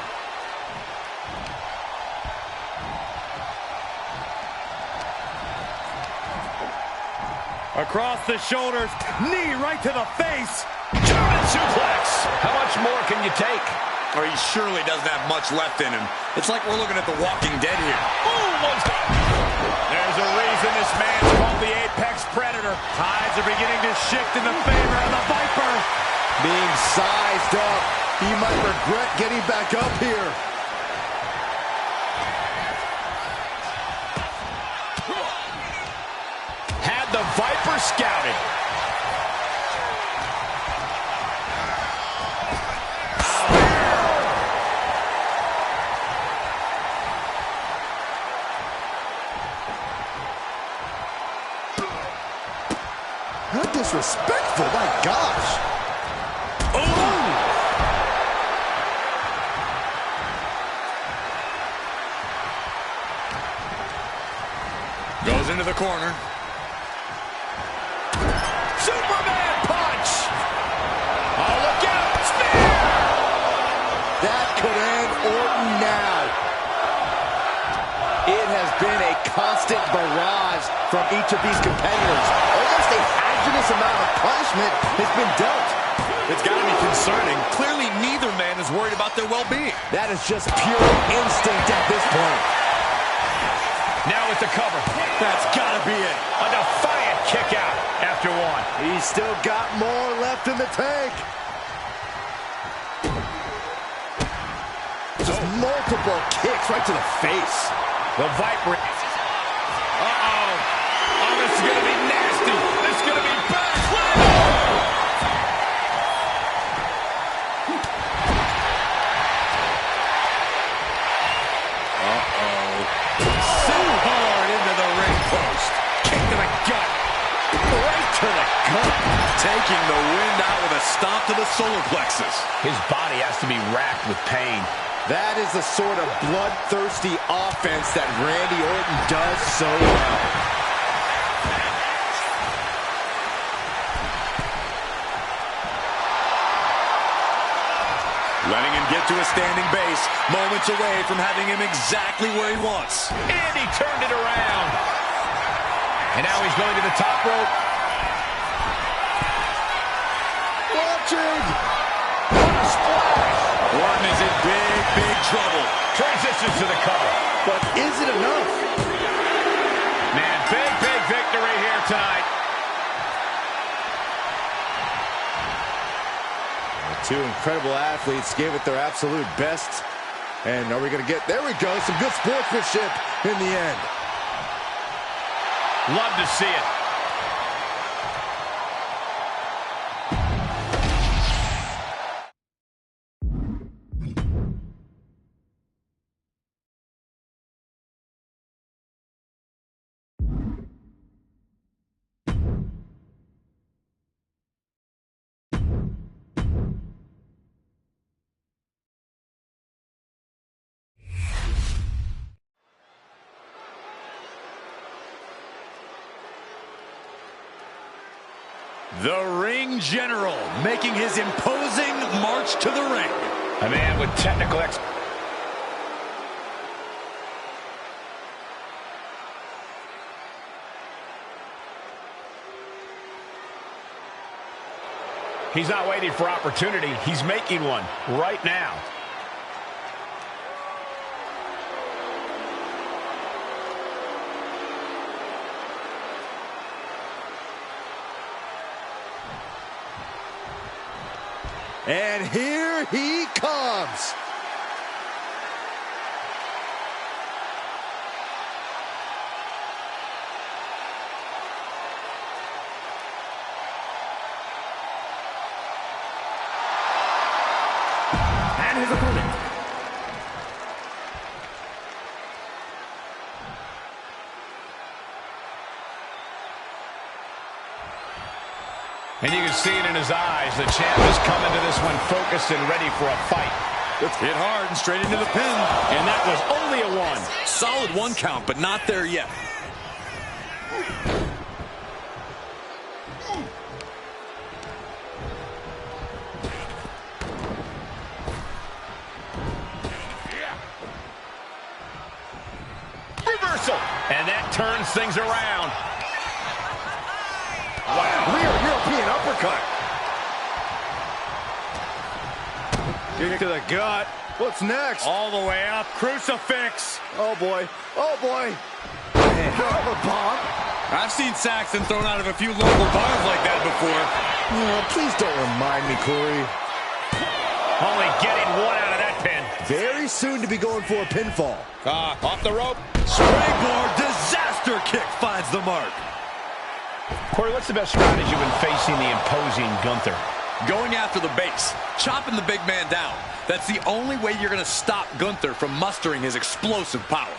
Across the shoulders, knee right to the face. German suplex. How much more can you take? Or he surely doesn't have much left in him. It's like we're looking at The Walking Dead here. There's a reason this man's called the Apex Predator. Tides are beginning to shift in the favor of the Viper. Being sized up, he might regret getting back up here. Had the Viper scouted. How disrespectful, my gosh. Goes into the corner. Superman punch. Oh, look out. Spear. That could end Orton now. It has been a constant barrage from each of these competitors. Almost a hazardous amount of punishment has been dealt. It's got to be concerning. Clearly, neither man is worried about their well-being. That is just pure instinct at this point. Now with the cover. That's got to be it. A defiant kick out after 1. He's still got more left in the tank. Just multiple kicks right to the face. The Viper. Uh-oh. Oh, this is going to be nasty. This is going to be bad. So hard into the ring post. Kick to the gut. Right to the gut. Taking the wind out with a stomp to the solar plexus. His body has to be racked with pain. That is the sort of bloodthirsty offense that Randy Orton does so well. Letting him get to a standing base, moments away from having him exactly where he wants. And he turned it around. And now he's going to the top rope. Watching. What a splash. Orton is in big trouble. Transitions to the cover. But is it enough? Man, big victory here tonight. Two incredible athletes gave it their absolute best. And are we going to get... There we go. Some good sportsmanship in the end. Love to see it. The ring general making his imposing march to the ring. A man with technical He's not waiting for opportunity. He's making one right now. And here he comes. And his opponent, And you can see it in his eyes. The champ has come into this one focused and ready for a fight. Hit hard and straight into the pin. And that was only a one. Solid 1 count, but not there yet. Reversal. And that turns things around. Wow, rear European uppercut. Kick to the gut. What's next? All the way up. Crucifix. Oh, boy. Oh, boy. Cover bomb. I've seen Saxton thrown out of a few local bars like that before. Oh, please don't remind me, Corey. Only getting one out of that pin. Very soon to be going for a pinfall. Off the rope. Springboard disaster kick finds the mark. Corey, what's the best strategy when facing the imposing Gunther? Going after the base, chopping the big man down. That's the only way you're going to stop Gunther from mustering his explosive power.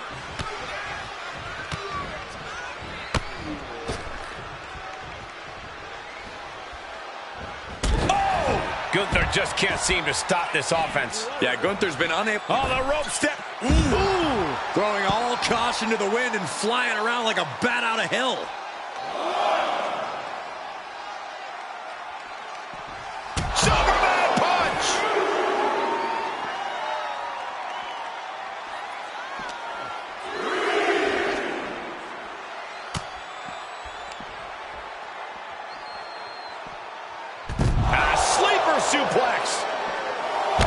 Gunther just can't seem to stop this offense. Yeah, Gunther's been unable. Oh, the rope step. Ooh. Throwing all caution to the wind and flying around like a bat out of hell. Superman punch. Sleeper suplex.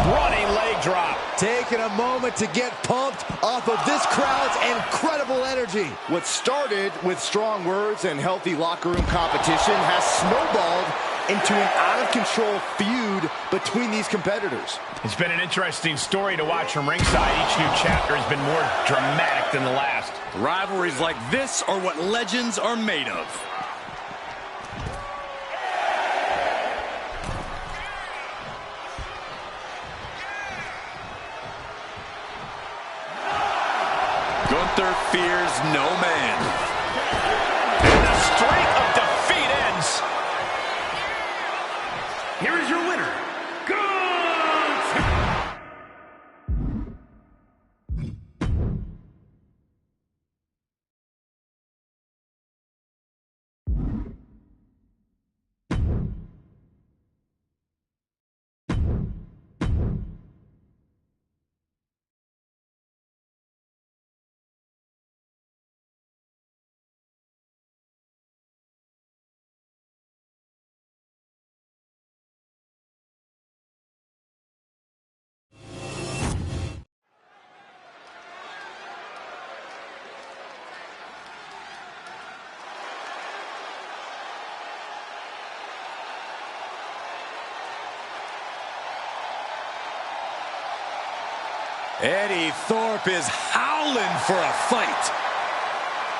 Running leg drop. Taking a moment to get pumped off of this crowd's incredible energy. What started with strong words and healthy locker room competition has snowballed into an out-of-control feud between these competitors. It's been an interesting story to watch from ringside. Each new chapter has been more dramatic than the last. Rivalries like this are what legends are made of. Gunther fears no man. And the streak of defeat ends. here is your winner, Gunther. Eddie Thorpe is howling for a fight.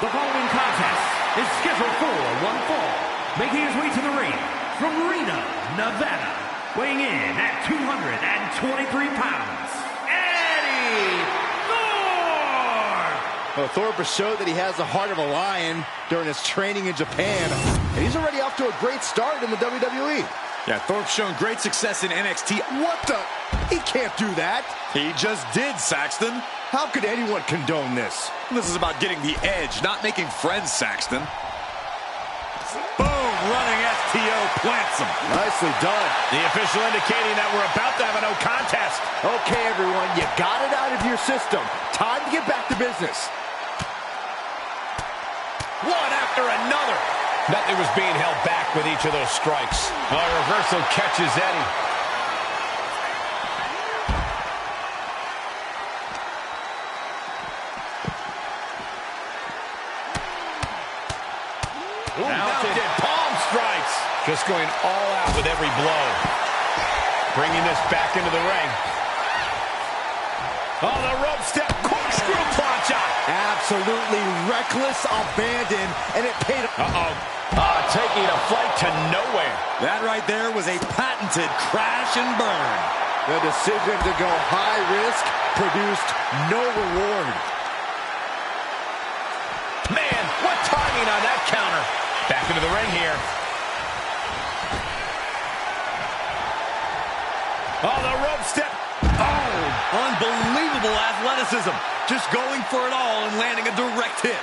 The following contest is scheduled for one fall. Making his way to the ring from Reno, Nevada, weighing in at 223 pounds, Eddie Thorpe! Well, Thorpe has showed that he has the heart of a lion during his training in Japan. And he's already off to a great start in the WWE. Yeah, Thorpe's shown great success in NXT. What the? He can't do that. He just did, Saxton. How could anyone condone this? This is about getting the edge, not making friends, Saxton. Boom! running STO plants him. Nicely done. The official indicating that we're about to have a no contest. Okay, everyone, you got it out of your system. Time to get back to business. One after another. Nothing was being held back with each of those strikes. Oh, reversal catches Eddie. Mounted palm strikes. Just going all out with every blow. Bringing this back into the ring. Oh, the rope step. Corkscrew plancha. Absolutely reckless abandon, and it paid. Taking a flight to nowhere. That right there was a patented crash and burn. The decision to go high risk produced no reward. Man, what timing on that counter. Back into the ring here. Oh, the rope step. Oh, unbelievable athleticism. Just going for it all and landing a direct hit.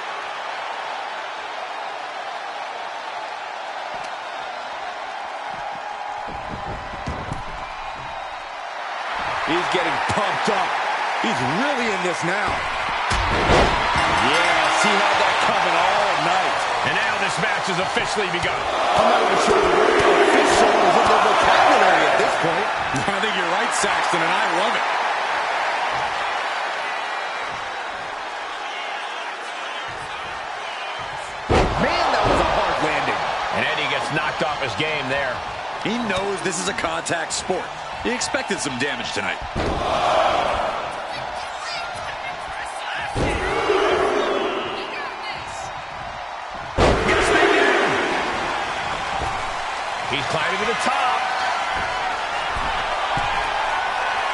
He's getting pumped up. He's really in this now. Yes, he had that coming all night. And now this match has officially begun. I'm not even sure the word official is in their vocabulary at this point. I think you're right, Saxton, and I love it. Man, that was a hard landing. And Eddie gets knocked off his game there. He knows this is a contact sport. He expected some damage tonight. He's climbing to the top.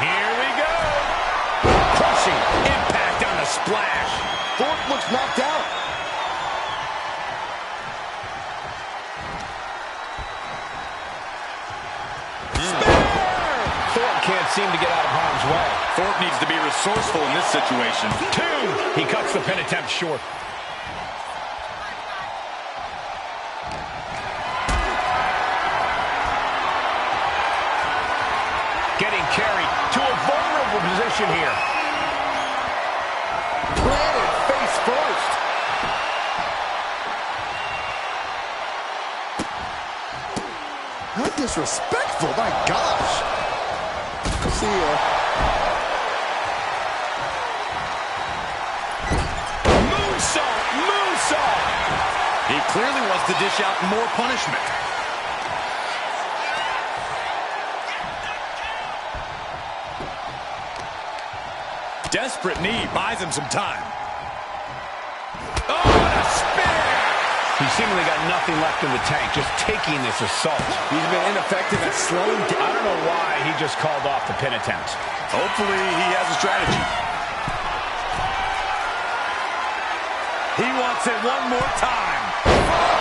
Here we go. Crushing impact on the splash. Thorpe looks knocked out. Thorpe can't seem to get out of harm's way. Thorpe needs to be resourceful in this situation. 2. He cuts the pin attempt short. Getting carried to a vulnerable position here. Planted face first. How disrespectful, my gosh. See ya. Moonsault! Moonsault! He clearly wants to dish out more punishment. Desperate knee buys him some time. Oh, and a spear! He seemingly got nothing left in the tank, just taking this assault. He's been ineffective at slowing down. I don't know why he just called off the pin attempt. Hopefully he has a strategy. He wants it one more time.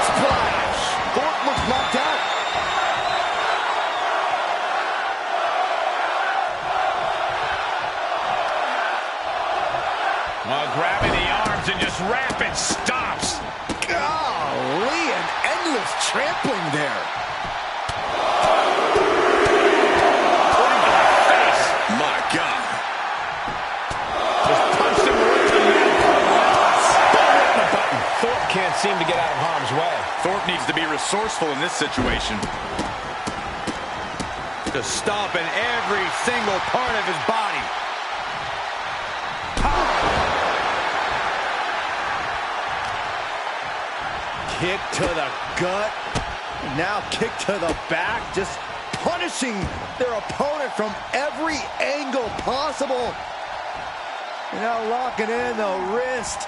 Splash! Thorpe looks knocked out. Grabbing the arms and just rapid stops. Golly, an endless trampling there. Putting to the face. My God. Just punched him right in the middle. The button. Thorpe can't seem to get out of harm's way. Thorpe needs to be resourceful in this situation. Just stomping every single part of his body. Kick to the gut. Now kick to the back. Just punishing their opponent from every angle possible. Now locking in the wrist.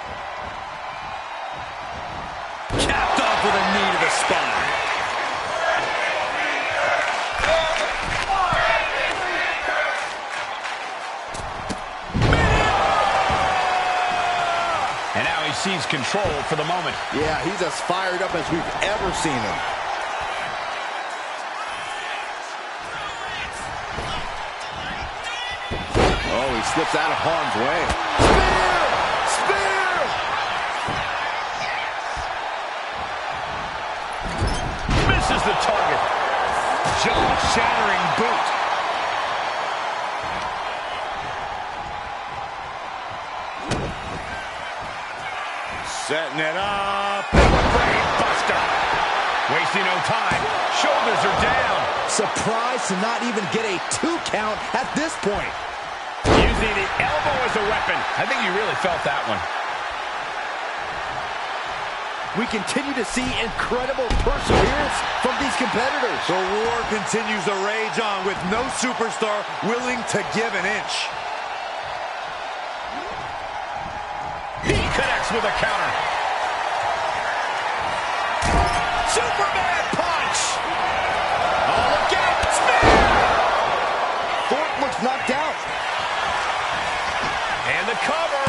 Capped off with a knee to the spine. And now he sees control for the moment. Yeah, he's as fired up as we've ever seen him. Oh, he slips out of harm's way. Spear! Spear! the target. Jaw-shattering boot. Setting it up. Brain buster. Wasting no time. Shoulders are down. Surprised to not even get a 2 count at this point. Using the elbow as a weapon. I think you really felt that one. We continue to see incredible perseverance from these competitors. The war continues to rage on with no superstar willing to give an inch. He connects with a counter. Superman punch! Oh, look out! Spear! Thorpe looks knocked out. And the cover.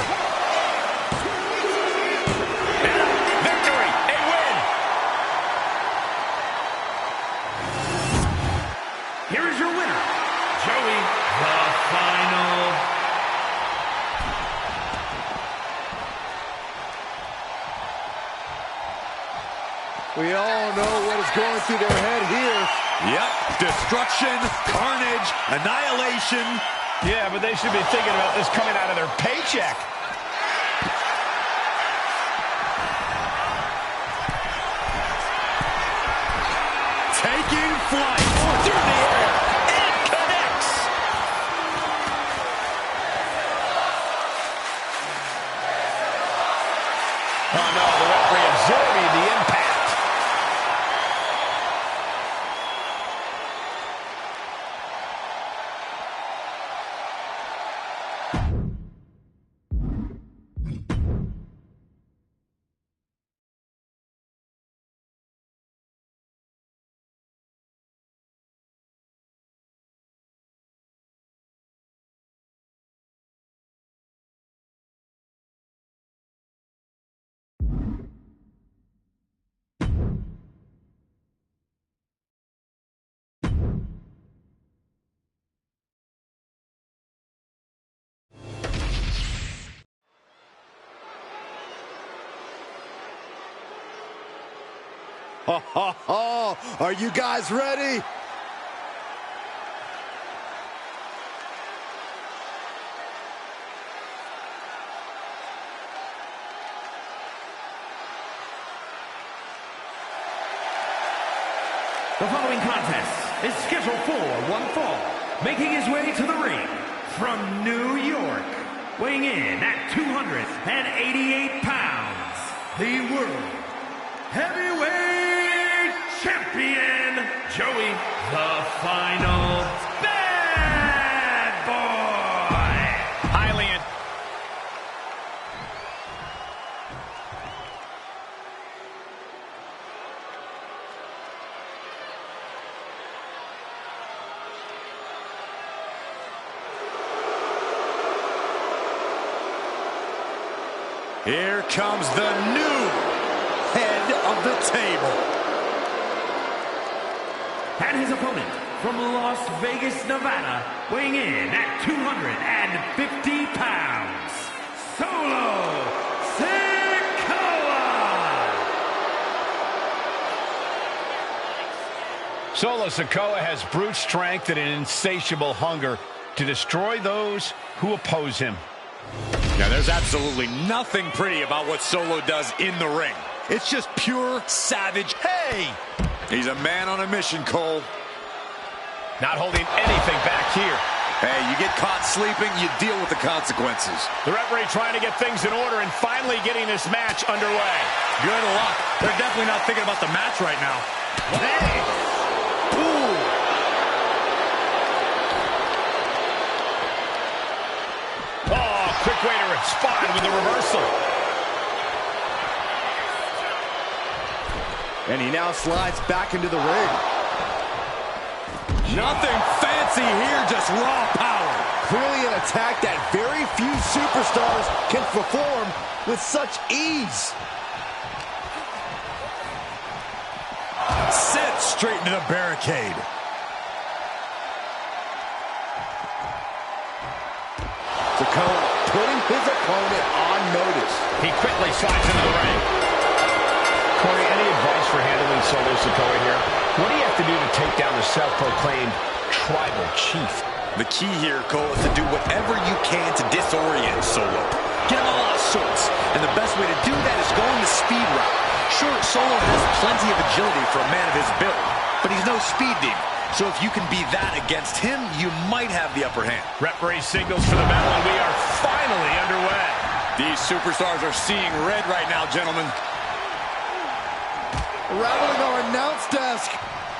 And a victory! A win! Here is your winner, Joey, the Final. We all know what is going through their head here. Yep, destruction, carnage, annihilation. Yeah, but they should be thinking about this coming out of their paycheck. Taking flight through the air. It connects! Oh no, the referee absorbing the impact. Are you guys ready? The following contest is scheduled for one fall. Making his way to the ring from New York, weighing in at 288 pounds, the World Heavyweight Champion, Joey the Final Bad Boy. Highly Here comes the new head of the table. And his opponent from Las Vegas, Nevada, weighing in at 250 pounds, Solo Sikoa. Solo Sikoa has brute strength and an insatiable hunger to destroy those who oppose him. Now, there's absolutely nothing pretty about what Solo does in the ring. It's just pure savage. Hey! He's a man on a mission, Cole. Not holding anything back here. Hey, you get caught sleeping, you deal with the consequences. The referee trying to get things in order and finally getting this match underway. Good luck. They're definitely not thinking about the match right now. Hey! Ooh! Oh, quick way to respond with a reversal. And he now slides back into the ring. Nothing fancy here, just raw power. Clearly an attack that very few superstars can perform with such ease. Sent straight into the barricade. Sikoa putting his opponent on notice. He quickly slides into the ring. Corey, any advice for handling Solo Sikoa here? What do you have to do to take down the self-proclaimed tribal chief? The key here, Cole, is to do whatever you can to disorient Solo. Get him all out of sorts. And the best way to do that is going the speed route. Sure, Solo has plenty of agility for a man of his build, but he's no speed demon. So if you can be that against him, you might have the upper hand. Referee signals for the bell, and we are finally underway. These superstars are seeing red right now, gentlemen. Rattling our announce desk.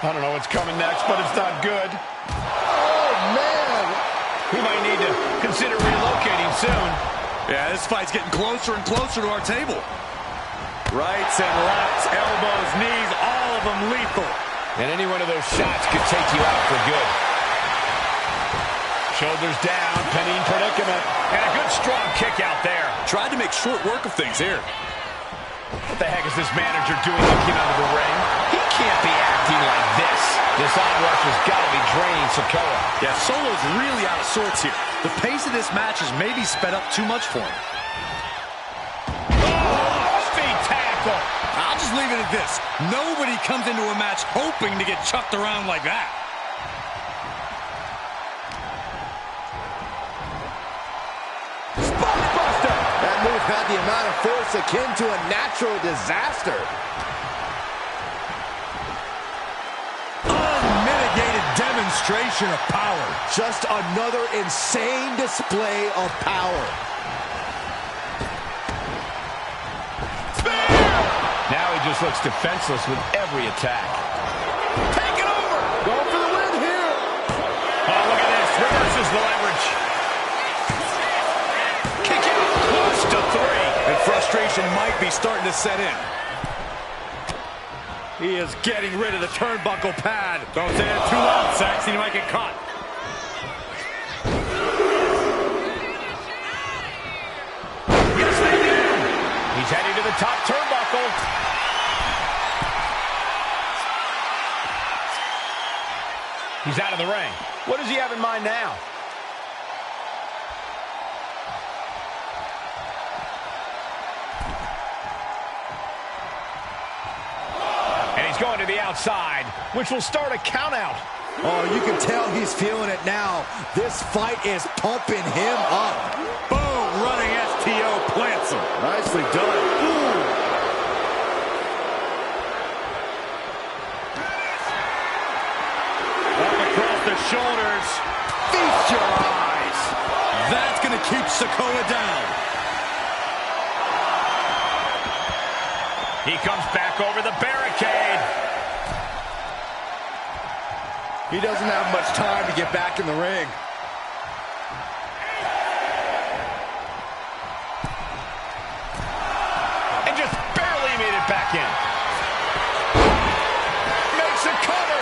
I don't know what's coming next, but it's not good. Oh, man. We might need to consider relocating soon. Yeah, this fight's getting closer and closer to our table. Rights and lefts, elbows, knees, all of them lethal. And any one of those shots could take you out for good. Shoulders down, pinning predicament. And a good strong kick out there. Tried to make short work of things here. What the heck is this manager doing looking under the ring? He can't be acting like this. This onrush has got to be draining Sikoa. Yeah, Solo's really out of sorts here. The pace of this match has maybe sped up too much for him. Speed tackle. I'll just leave it at this. Nobody comes into a match hoping to get chucked around like that. Spotbuster. That move had the amount of force akin to a natural disaster. Unmitigated demonstration of power. Just another insane display of power. Now he just looks defenseless with every attack. Take it over. Going for the win here. Oh, look at this. Reverses the leverage. Kick out. Close to 3. And frustration might be starting to set in. He is getting rid of the turnbuckle pad. Don't say that too loud, Saxon. You might get caught. Yes, they do. He's heading to the top turnbuckle. He's out of the ring. What does he have in mind now? And he's going to the outside, which will start a countout. Oh, you can tell he's feeling it now. This fight is pumping him up. Boom, running STO plants him. Nicely done. Ooh. Up across the shoulders. Feast your eyes. That's going to keep Sikoa down. He comes back over the barricade. He doesn't have much time to get back in the ring. And just barely made it back in. Makes a cover.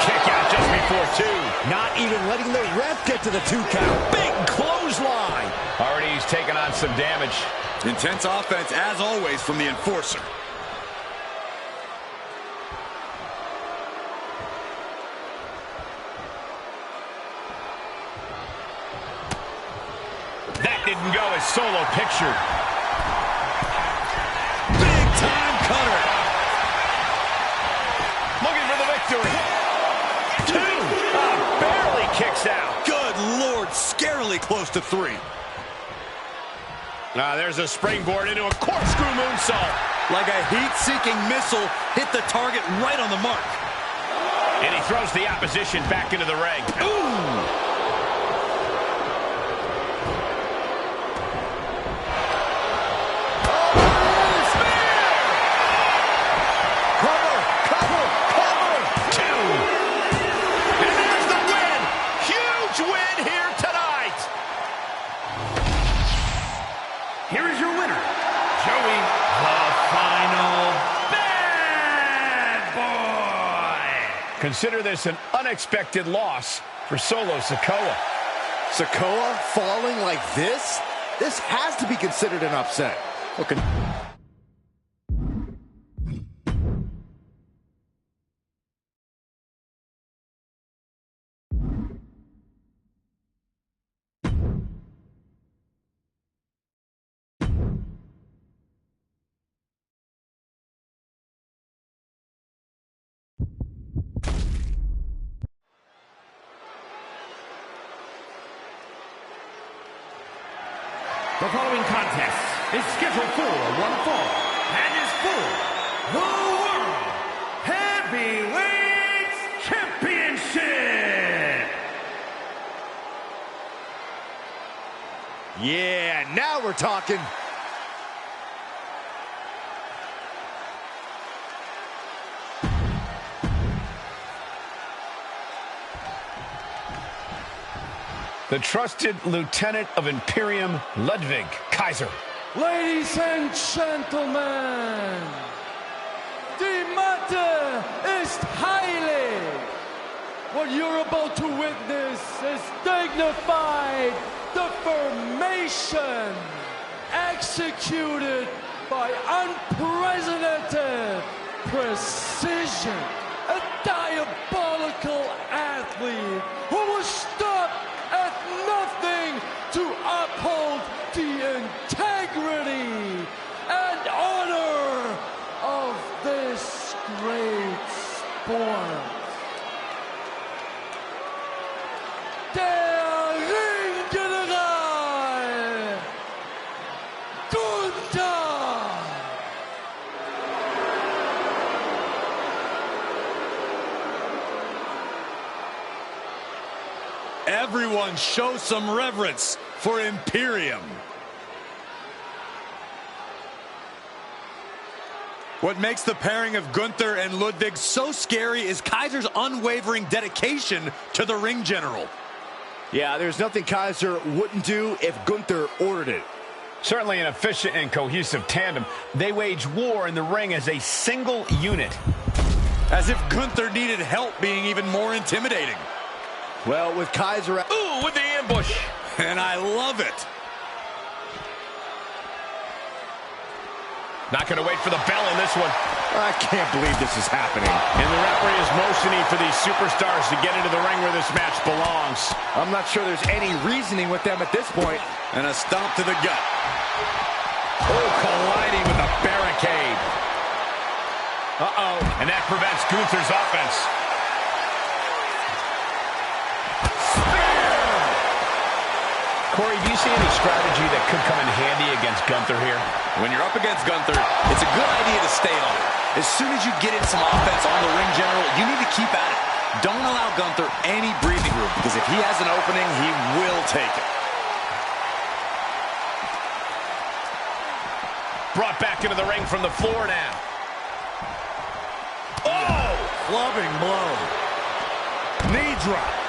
Kick out just before 2. Not even letting the ref get to the 2 count. Big clothesline. Already he's taken on some damage. Intense offense, as always, from the enforcer. That didn't go as Solo pictured. Big time cutter. Looking for the victory. 2. Barely kicks out. Good Lord, scarily close to 3. There's a springboard into a corkscrew moonsault. Like a heat-seeking missile, hit the target right on the mark. And he throws the opposition back into the ring. Ooh! Here is your winner, Joey, the final bad boy. Consider this an unexpected loss for Solo Sikoa. Sikoa falling like this? This has to be considered an upset. Okay. The following contest is scheduled for one fall and is for the World Heavyweight Championship. Yeah, now we're talking. The trusted lieutenant of Imperium, Ludwig Kaiser. Ladies and gentlemen, the matter is highly. What you're about to witness is dignified deformation executed by unprecedented precision. A diabolical athlete who was stopped at nothing to uphold the integrity and honor of this great sport. Der Ringgeneral Gunther. Everyone show some reverence for Imperium. What makes the pairing of Gunther and Ludwig so scary is Kaiser's unwavering dedication to the ring general. Yeah, there's nothing Kaiser wouldn't do if Gunther ordered it. Certainly an efficient and cohesive tandem. They wage war in the ring as a single unit. As if Gunther needed help being even more intimidating. Well, with Kaiser... Ooh, with the ambush. And I love it. Not going to wait for the bell in this one. I can't believe this is happening. And the referee is motioning for these superstars to get into the ring where this match belongs. I'm not sure there's any reasoning with them at this point. And a stomp to the gut. Oh, colliding with the barricade. Uh-oh. And that prevents Gunther's offense. Corey, do you see any strategy that could come in handy against Gunther here? When you're up against Gunther, it's a good idea to stay on it. As soon as you get in some offense on the ring general, you need to keep at it. Don't allow Gunther any breathing room, because if he has an opening, he will take it. Brought back into the ring from the floor now. Oh! Clubbing blow. Knee drop.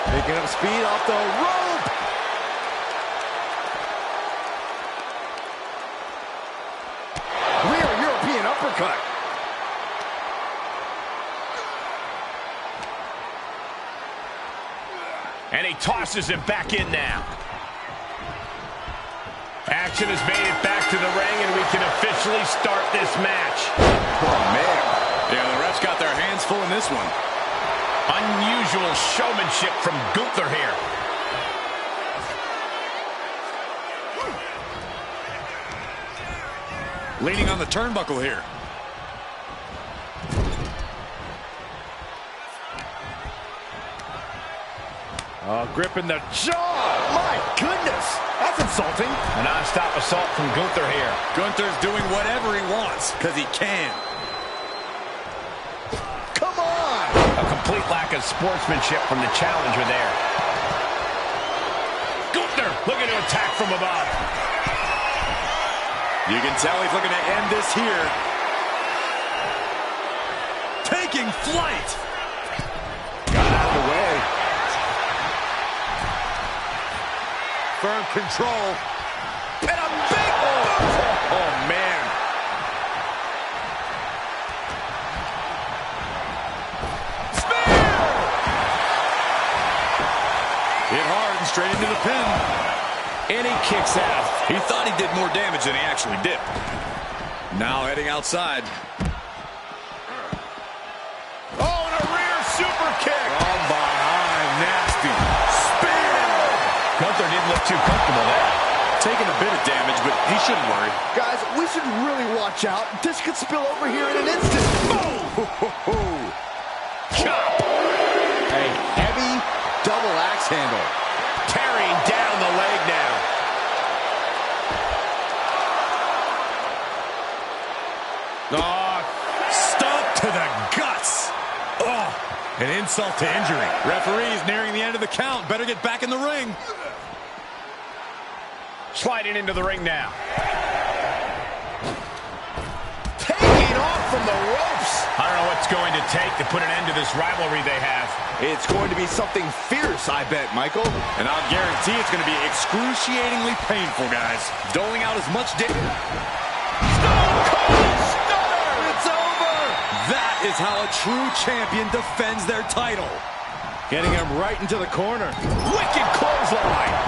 Picking up speed off the rope. Rear European uppercut. And he tosses him back in now. Action has made it back to the ring, and we can officially start this match. Oh, man. Yeah, the refs got their hands full in this one. Unusual showmanship from Gunther here. Leaning on the turnbuckle here. Gripping the jaw. My goodness. That's insulting. A non-stop assault from Gunther here. Gunther's doing whatever he wants, because he can. Come on. A complete lack of sportsmanship from the challenger there. Gunther looking to attack from above. You can tell he's looking to end this here. Taking flight. Got out of the way. Firm control. And a big... Oh, man. Spear! Hit hard and straight into the pin. And he kicks out. He thought he did more damage than he actually did. Now heading outside. Oh, and a rear super kick. From behind, nasty. Spear! Gunther didn't look too comfortable there. Taking a bit of damage, but he shouldn't worry. Guys, we should really watch out. This could spill over here in an instant. Boom! Chop! A heavy double axe handle. Tearing down the leg now. Oh, stomp to the guts. Oh, an insult to injury. Referee's nearing the end of the count. Better get back in the ring. Sliding into the ring now. Taking off from the ropes. I don't know what's going to take to put an end to this rivalry they have. It's going to be something fierce, I bet, Michael. And I'll guarantee it's going to be excruciatingly painful, guys. Doling out as much damage. Stone Cold Stunner! It's over! That is how a true champion defends their title. Getting him right into the corner. Wicked clothesline.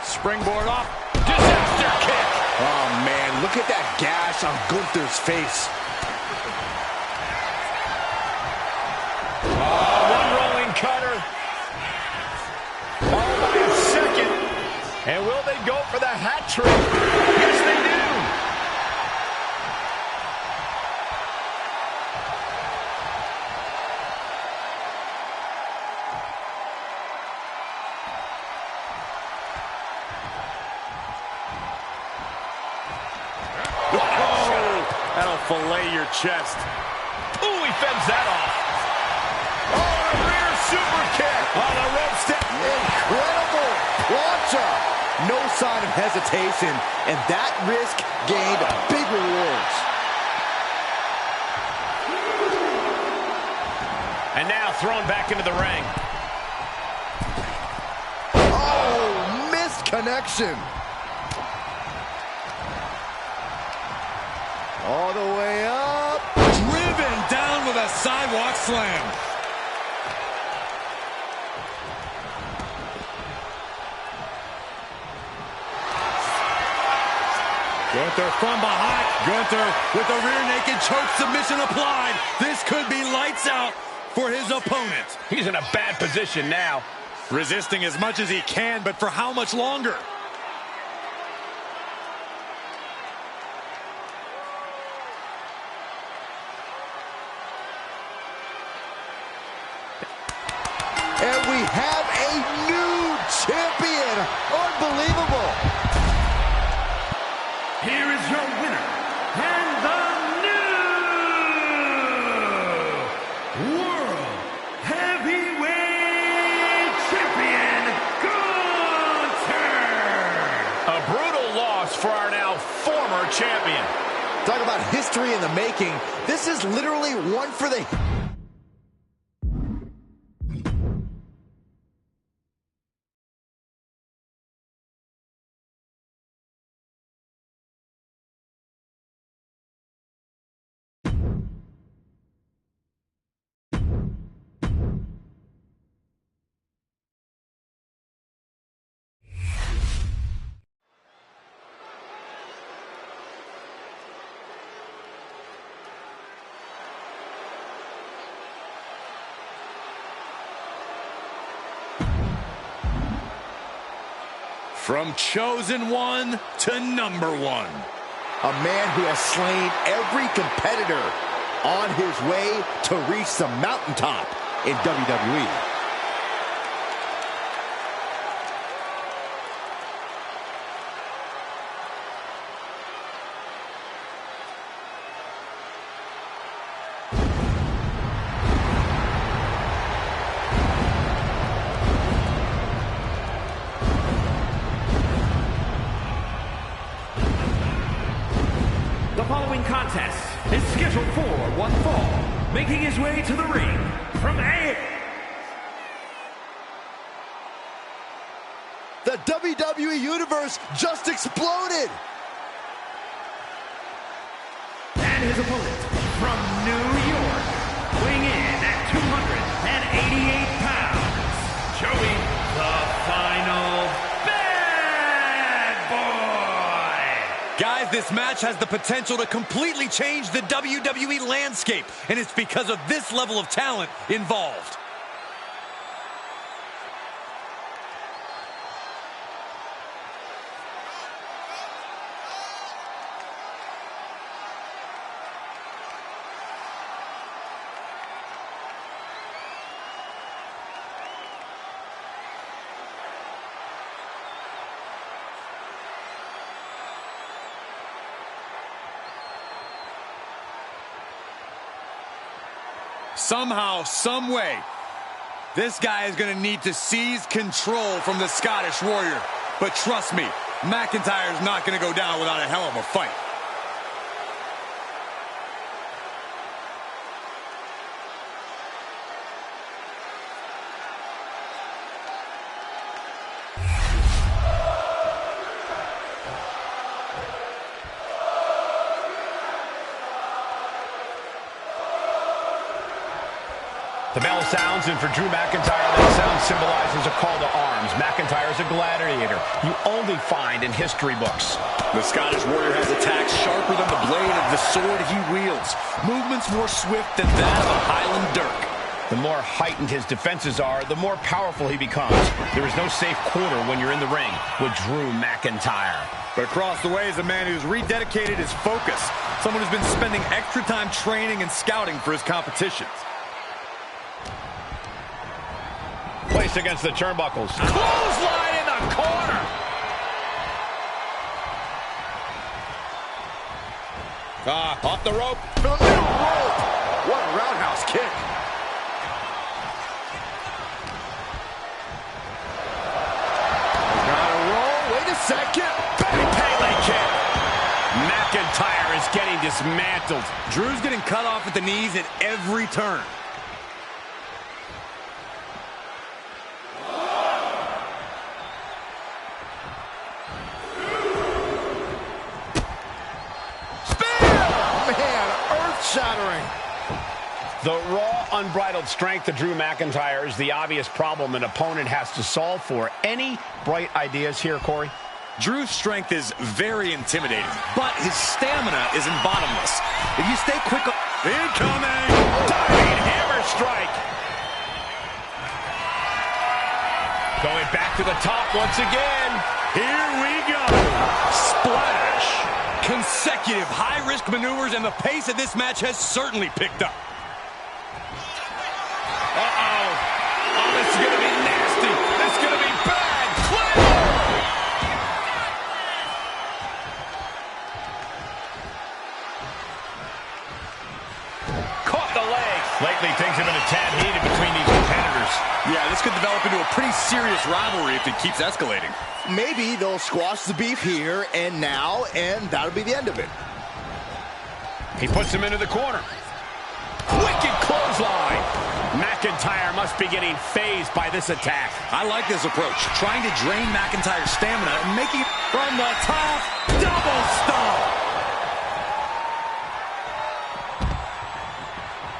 Springboard off. Disaster kick. Oh, man, look at that gash on Gunther's face. One rolling cutter. All by a second. And will they go for the hat trick? Yes, they do. That'll fillet your chest. Ooh, he fends that off. Oh, a rear super kick. On the rope step. Incredible plancha. No sign of hesitation, and that risk gained big rewards. And now thrown back into the ring. Oh, missed connection. All the way up. Driven down with a sidewalk slam. Gunther from behind. Gunther with the rear naked choke submission applied. This could be lights out for his opponent. He's in a bad position now. Resisting as much as he can, but for how much longer? And we have a new champion. Unbelievable. Here is your winner, and the new World Heavyweight Champion, Gunther! A brutal loss for our now former champion. Talk about history in the making. This is literally one for the... From chosen one to number one. A man who has slain every competitor on his way to reach the mountaintop in WWE. The following contest is scheduled for one fall. Making his way to the ring from A. The WWE Universe just exploded. And his opponent from New York, weighing in at 288 pounds, Joey the Final Bad Boy! Guys, this match has the potential to completely change the WWE landscape, and it's because of this level of talent involved. Somehow, some way, this guy is going to need to seize control from the Scottish Warrior. But trust me, McIntyre's not going to go down without a hell of a fight. The bell sounds, and for Drew McIntyre, that sound symbolizes a call to arms. McIntyre is a gladiator you only find in history books. The Scottish Warrior has attacks sharper than the blade of the sword he wields. Movements more swift than that of a Highland Dirk. The more heightened his defenses are, the more powerful he becomes. There is no safe corner when you're in the ring with Drew McIntyre. But across the way is a man who's rededicated his focus. Someone who's been spending extra time training and scouting for his competitions. Placed against the turnbuckles. Clothesline in the corner. Off the rope. For the middle rope. What a roundhouse kick. Gotta roll. Wait a second. Big Pele kick. McIntyre is getting dismantled. Drew's getting cut off at the knees at every turn. Shattering. The raw, unbridled strength of Drew McIntyre is the obvious problem an opponent has to solve for. Any bright ideas here, Corey? Drew's strength is very intimidating, but his stamina isn't bottomless. If you stay quick... Incoming! Diving hammer strike! Going back to the top once again. Here we go. Splash! Consecutive high-risk maneuvers, and the pace of this match has certainly picked up. Uh-oh. Oh, this is going to be nasty. This is going to be bad. Clear! Caught the leg. Lately, things have been a tad heated between these competitors. Yeah, this could develop into a pretty serious rivalry if it keeps escalating. Maybe they'll squash the beef here and now, and that'll be the end of it. He puts him into the corner. Wicked clothesline. McIntyre must be getting phased by this attack. I like this approach, trying to drain McIntyre's stamina and making it from the top. Double stomp.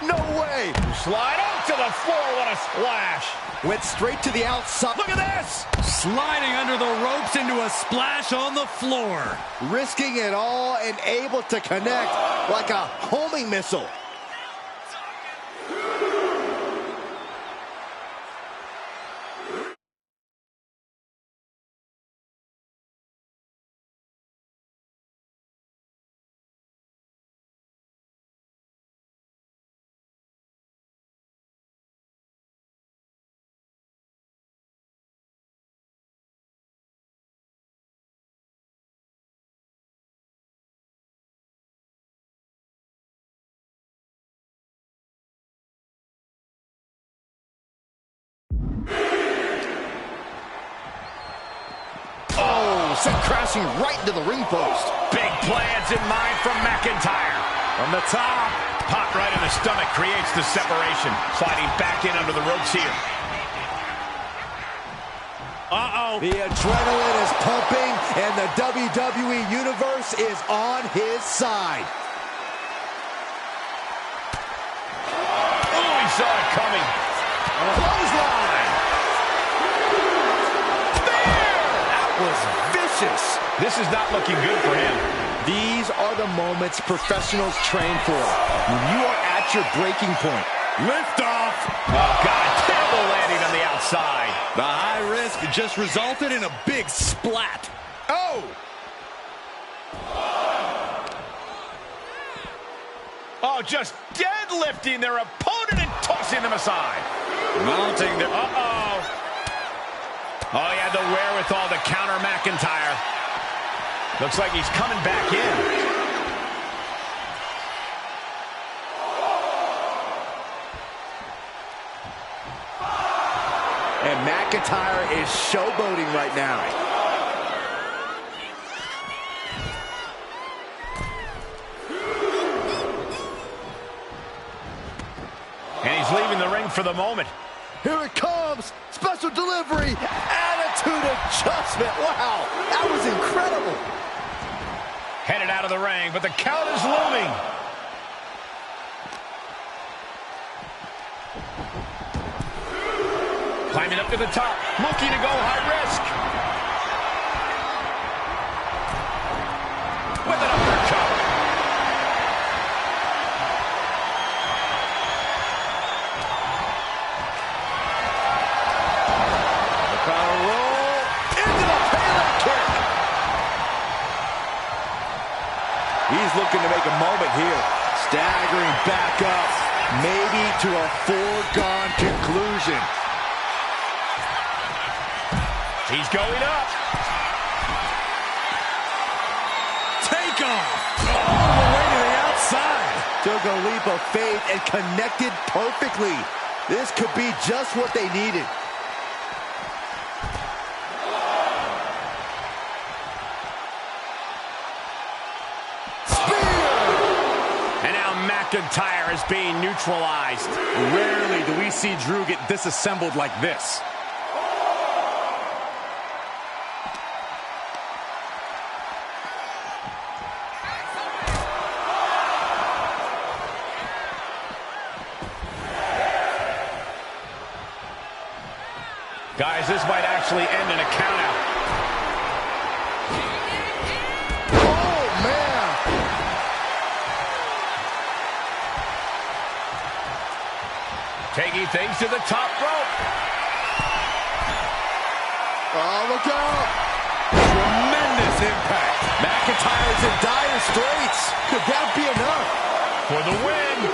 No way. Slide up to the floor. What a splash. Went straight to the outside. Look at this. Sliding under the ropes into a splash on the floor. Risking it all and able to connect like a homing missile. Sent crashing right into the ring post. Big plans in mind from McIntyre. From the top. Pop right in the stomach creates the separation. Sliding back in under the ropes here. Uh-oh. The adrenaline is pumping, and the WWE Universe is on his side. Oh, he saw it coming. Clothesline. That was vicious. This is not looking good for him. These are the moments professionals train for. When you are at your breaking point. Lift off. Oh, God. Terrible landing on the outside. The high risk just resulted in a big splat. Oh! Oh, just deadlifting their opponent and tossing them aside. Mounting them. Uh-oh. Oh, he had the wherewithal to counter McIntyre. Looks like he's coming back in. McIntyre is showboating right now. And he's leaving the ring for the moment. Here it comes. Special delivery. Attitude adjustment. Wow, that was incredible. Headed out of the ring, but the count is looming. Climbing up to the top, looking to go high risk. With an uppercut. The power roll into the Pele kick. He's looking to make a moment here. Staggering back up, maybe to a foregone conclusion. He's going up. Take off. All the way to the outside. Took a leap of faith and connected perfectly. This could be just what they needed. And now McIntyre is being neutralized. Rarely do we see Drew get disassembled like this. Guys, this might actually end in a countout. Oh, man. Taking things to the top rope. Oh, look out. Tremendous impact. McIntyre's in dire straits. Could that be enough? For the win.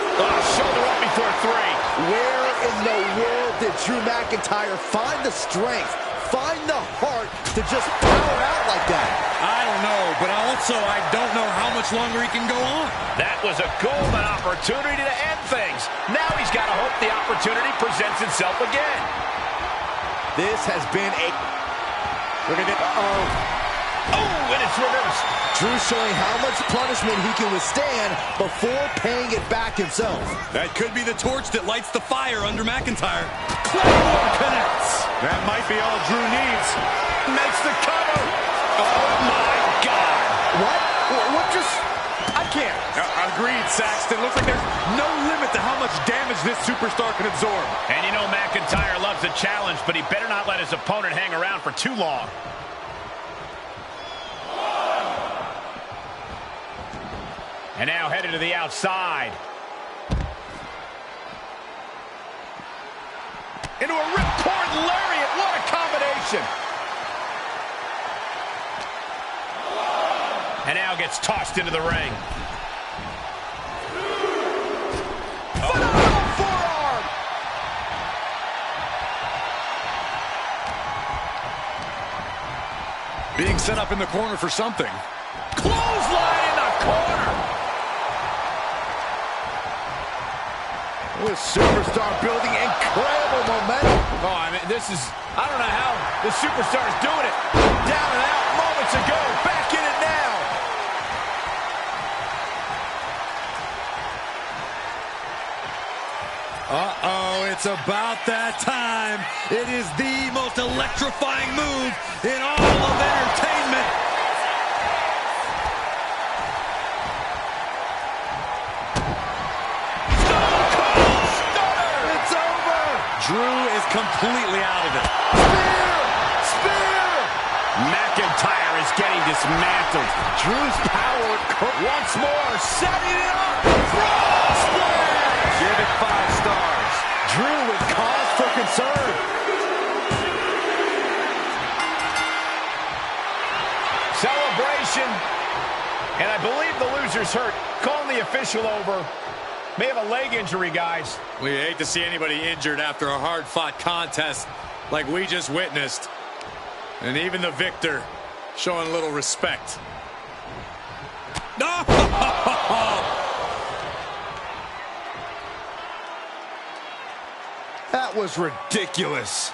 Shoulder up before three. Where in the world did Drew McIntyre find the strength, find the heart to just power out like that? I don't know, but also I don't know how much longer he can go on. That was a golden opportunity to end things. Now he's got to hope the opportunity presents itself again. This has been a... Look at it. Oh, and it's reversed. Drew showing how much punishment he can withstand before paying it back himself. That could be the torch that lights the fire under McIntyre. Claymore connects. That might be all Drew needs. Makes the cover. Oh, my God. What just... I can't. Agreed, Saxton. Looks like there's no limit to how much damage this superstar can absorb. And you know McIntyre loves a challenge, but he better not let his opponent hang around for too long. And now headed to the outside. Into a ripcord lariat. What a combination. And now gets tossed into the ring. Phenomenal forearm. Being set up in the corner for something. Clothesline in the corner. This superstar building incredible momentum. Oh, I mean, I don't know how the superstar is doing it. Down and out moments ago. Back in it now. Uh-oh, it's about that time. It is the most electrifying move in all of entertainment. Drew is completely out of it. Spear! McIntyre is getting dismantled. Drew's power Once more, setting it up. frog splash! Give it 5 stars. Drew with cause for concern. Celebration. And I believe the loser's hurt. Calling the official over. May have a leg injury, guys. We hate to see anybody injured after a hard-fought contest like we just witnessed. And even the victor showing a little respect. No! That was ridiculous.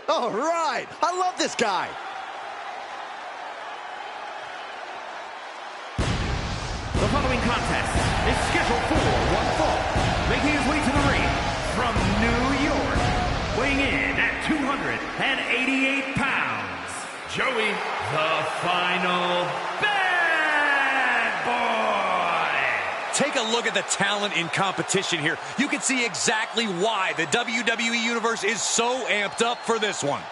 All right. I love this guy. The following contest is scheduled for one fall. Making his way to the ring from New York, weighing in at 288 pounds, Joey the Final Bad Boy. Take a look at the talent in competition here. You can see exactly why the WWE Universe is so amped up for this one.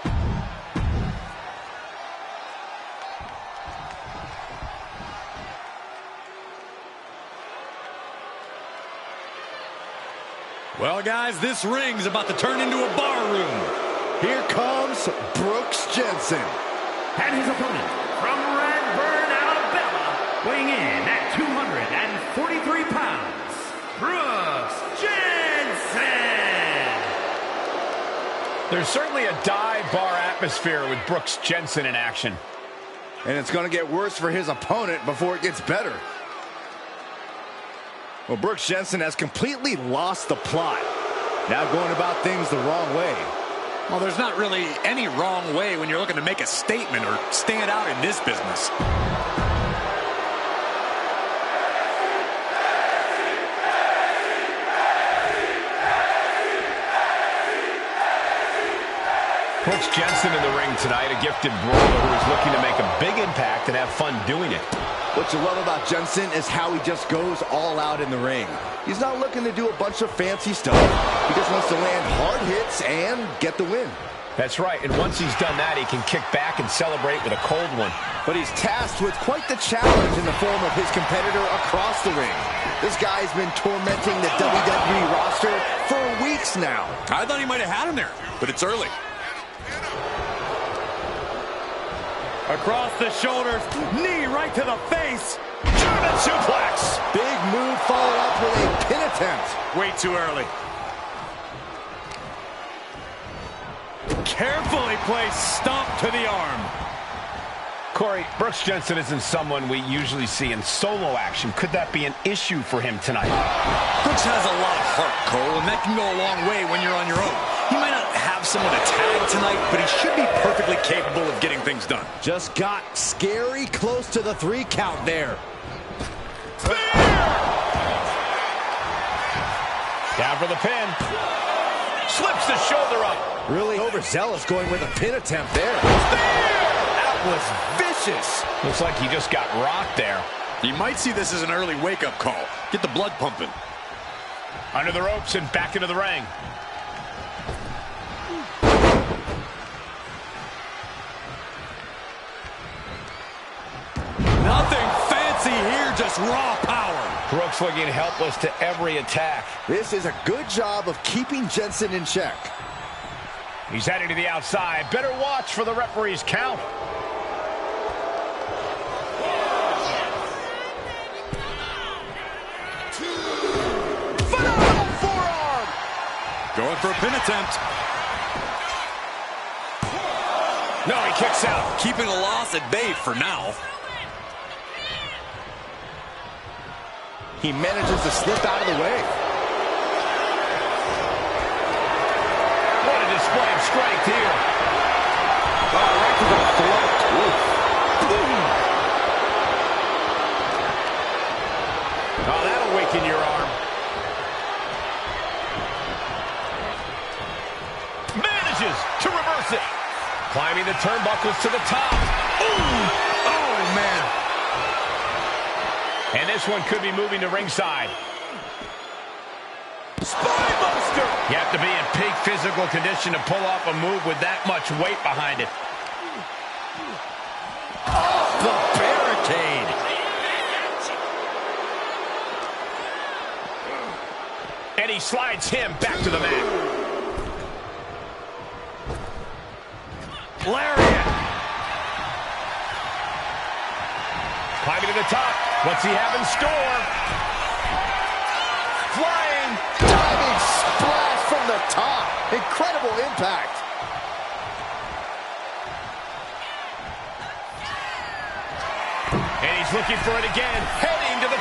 Well, guys, this ring's about to turn into a bar room. Here comes Brooks Jensen. And his opponent from Redburn, Alabama, weighing in at 243 pounds, Brooks Jensen. There's certainly a dive bar atmosphere with Brooks Jensen in action. And it's going to get worse for his opponent before it gets better. Well, Brooks Jensen has completely lost the plot. Now going about things the wrong way. Well, there's not really any wrong way when you're looking to make a statement or stand out in this business. Brooks Jensen in the ring tonight, a gifted brawler who is looking to make a big impact and have fun doing it. What you love about Jensen is how he just goes all out in the ring. He's not looking to do a bunch of fancy stuff. He just wants to land hard hits and get the win. That's right, and once he's done that, he can kick back and celebrate with a cold one. But he's tasked with quite the challenge in the form of his competitor across the ring. This guy's been tormenting the WWE roster for weeks now. I thought he might have had him there, but it's early. Across the shoulders, knee right to the face. German suplex. Big move followed up with a pin attempt. Way too early. Carefully placed stomp to the arm. Corey, Brooks Jensen isn't someone we usually see in solo action. Could that be an issue for him tonight? Brooks has a lot of heart, Cole, and that can go a long way when you're on your own. He might not have someone to tag tonight, but he should be perfectly capable of getting things done. Just got scary close to the 3 count there. Down for the pin. Slips the shoulder up. Really overzealous going with a pin attempt there. That was vicious. Looks like he just got rocked there. You might see this as an early wake-up call. Get the blood pumping. Under the ropes and back into the ring. Nothing fancy here, just raw power. Brooks looking helpless to every attack. This is a good job of keeping Jensen in check. He's heading to the outside. Better watch for the referee's count. Phenomenal forearm. Going for a pin attempt. No, he kicks out. Keeping a loss at bay for now. He manages to slip out of the way. What a display of strength here. Oh, right to the throat. Oh, that'll weaken your arm. Manages to reverse it. Climbing the turnbuckles to the top. Ooh. Oh, man. And this one could be moving to ringside. Spinebuster! You have to be in peak physical condition to pull off a move with that much weight behind it. Off the barricade. And he slides him back to the mat. Lariat. Climbing to the top. What's he have in store? Flying. Diving splash from the top. Incredible impact. And he's looking for it again. Heading to the...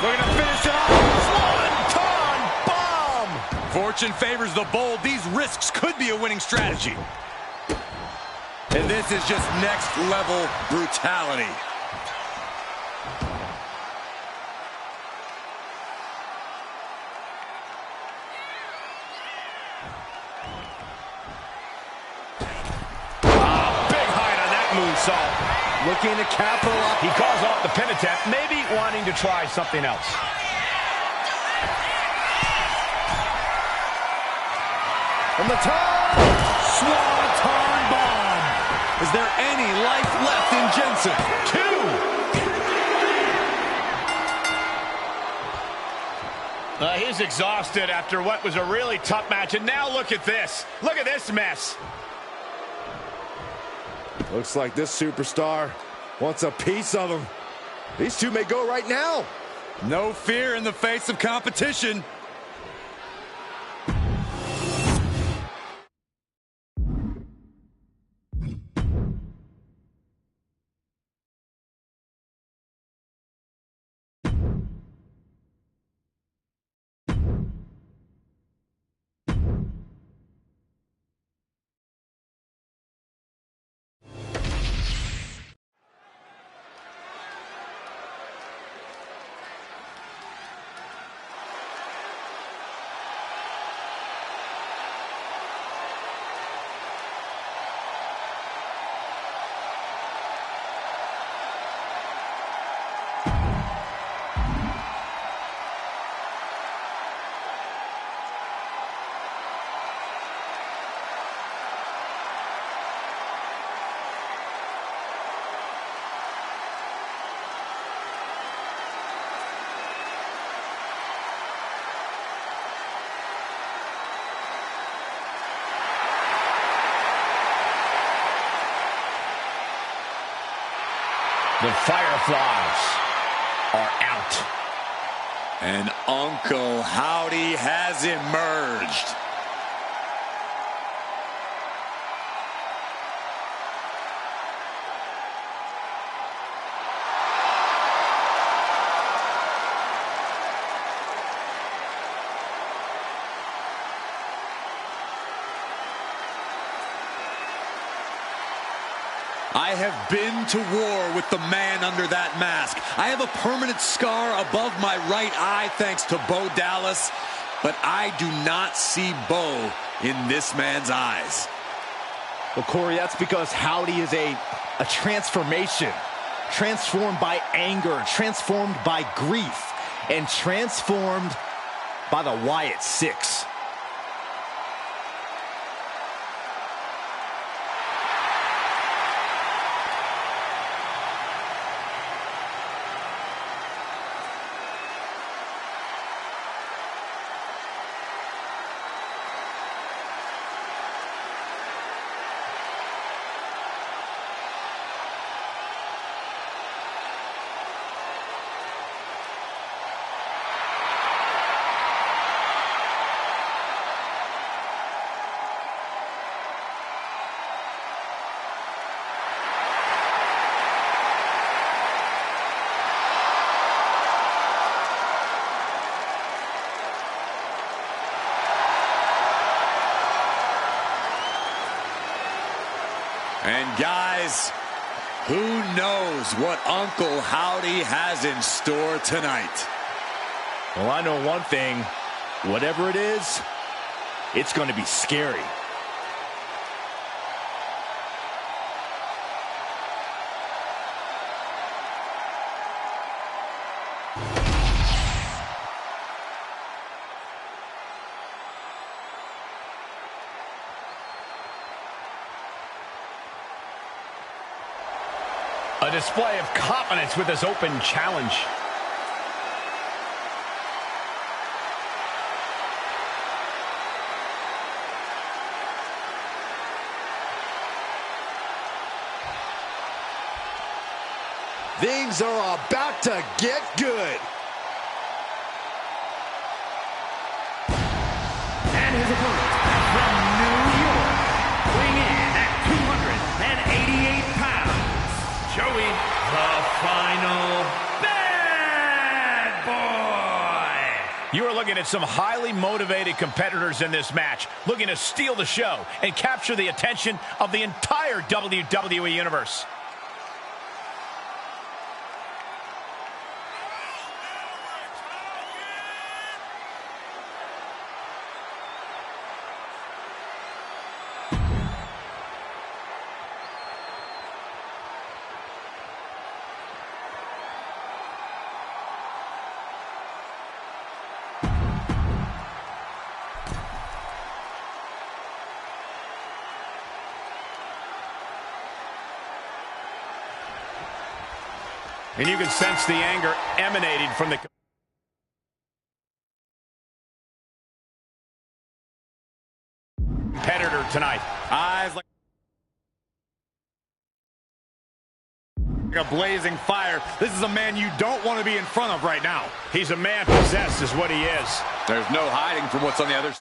Looking to finish it off. Swanton bomb. Fortune favors the bold. These risks could be a winning strategy. And this is just next level brutality. Moonsault. Looking to capitalize. He calls off the pin attempt, maybe wanting to try something else. From the top, Swanton Bomb. Is there any life left in Jensen? 2. He's exhausted after what was a really tough match, and now look at this. Look at this mess. Looks like this superstar wants a piece of him. These two may go right now. No fear in the face of competition. The Fireflies are out. And Uncle Howdy has emerged. I have been to war with the man under that mask. I have a permanent scar above my right eye thanks to Bo Dallas, but I do not see Bo in this man's eyes. Well, Corey, that's because Howdy is a transformation. Transformed by anger, transformed by grief, and transformed by the Wyatt Six. And guys, who knows what Uncle Howdy has in store tonight? Well, I know one thing. Whatever it is, it's going to be scary. A display of confidence with this open challenge. Things are about to get good. And his opponent from New York, weighing in at 288 pounds, Joey the Final Bad Boy. You are looking at some highly motivated competitors in this match, looking to steal the show and capture the attention of the entire WWE Universe. And you can sense the anger emanating from the competitor tonight. Eyes like a blazing fire. This is a man you don't want to be in front of right now. He's a man possessed is what he is. There's no hiding from what's on the other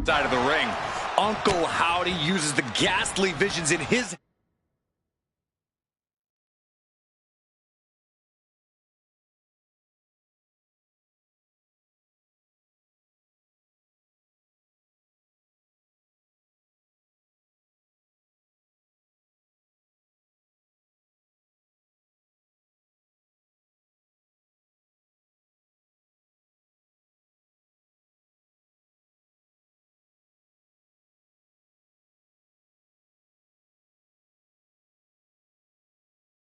side of the ring. Uncle Howdy uses the ghastly visions in his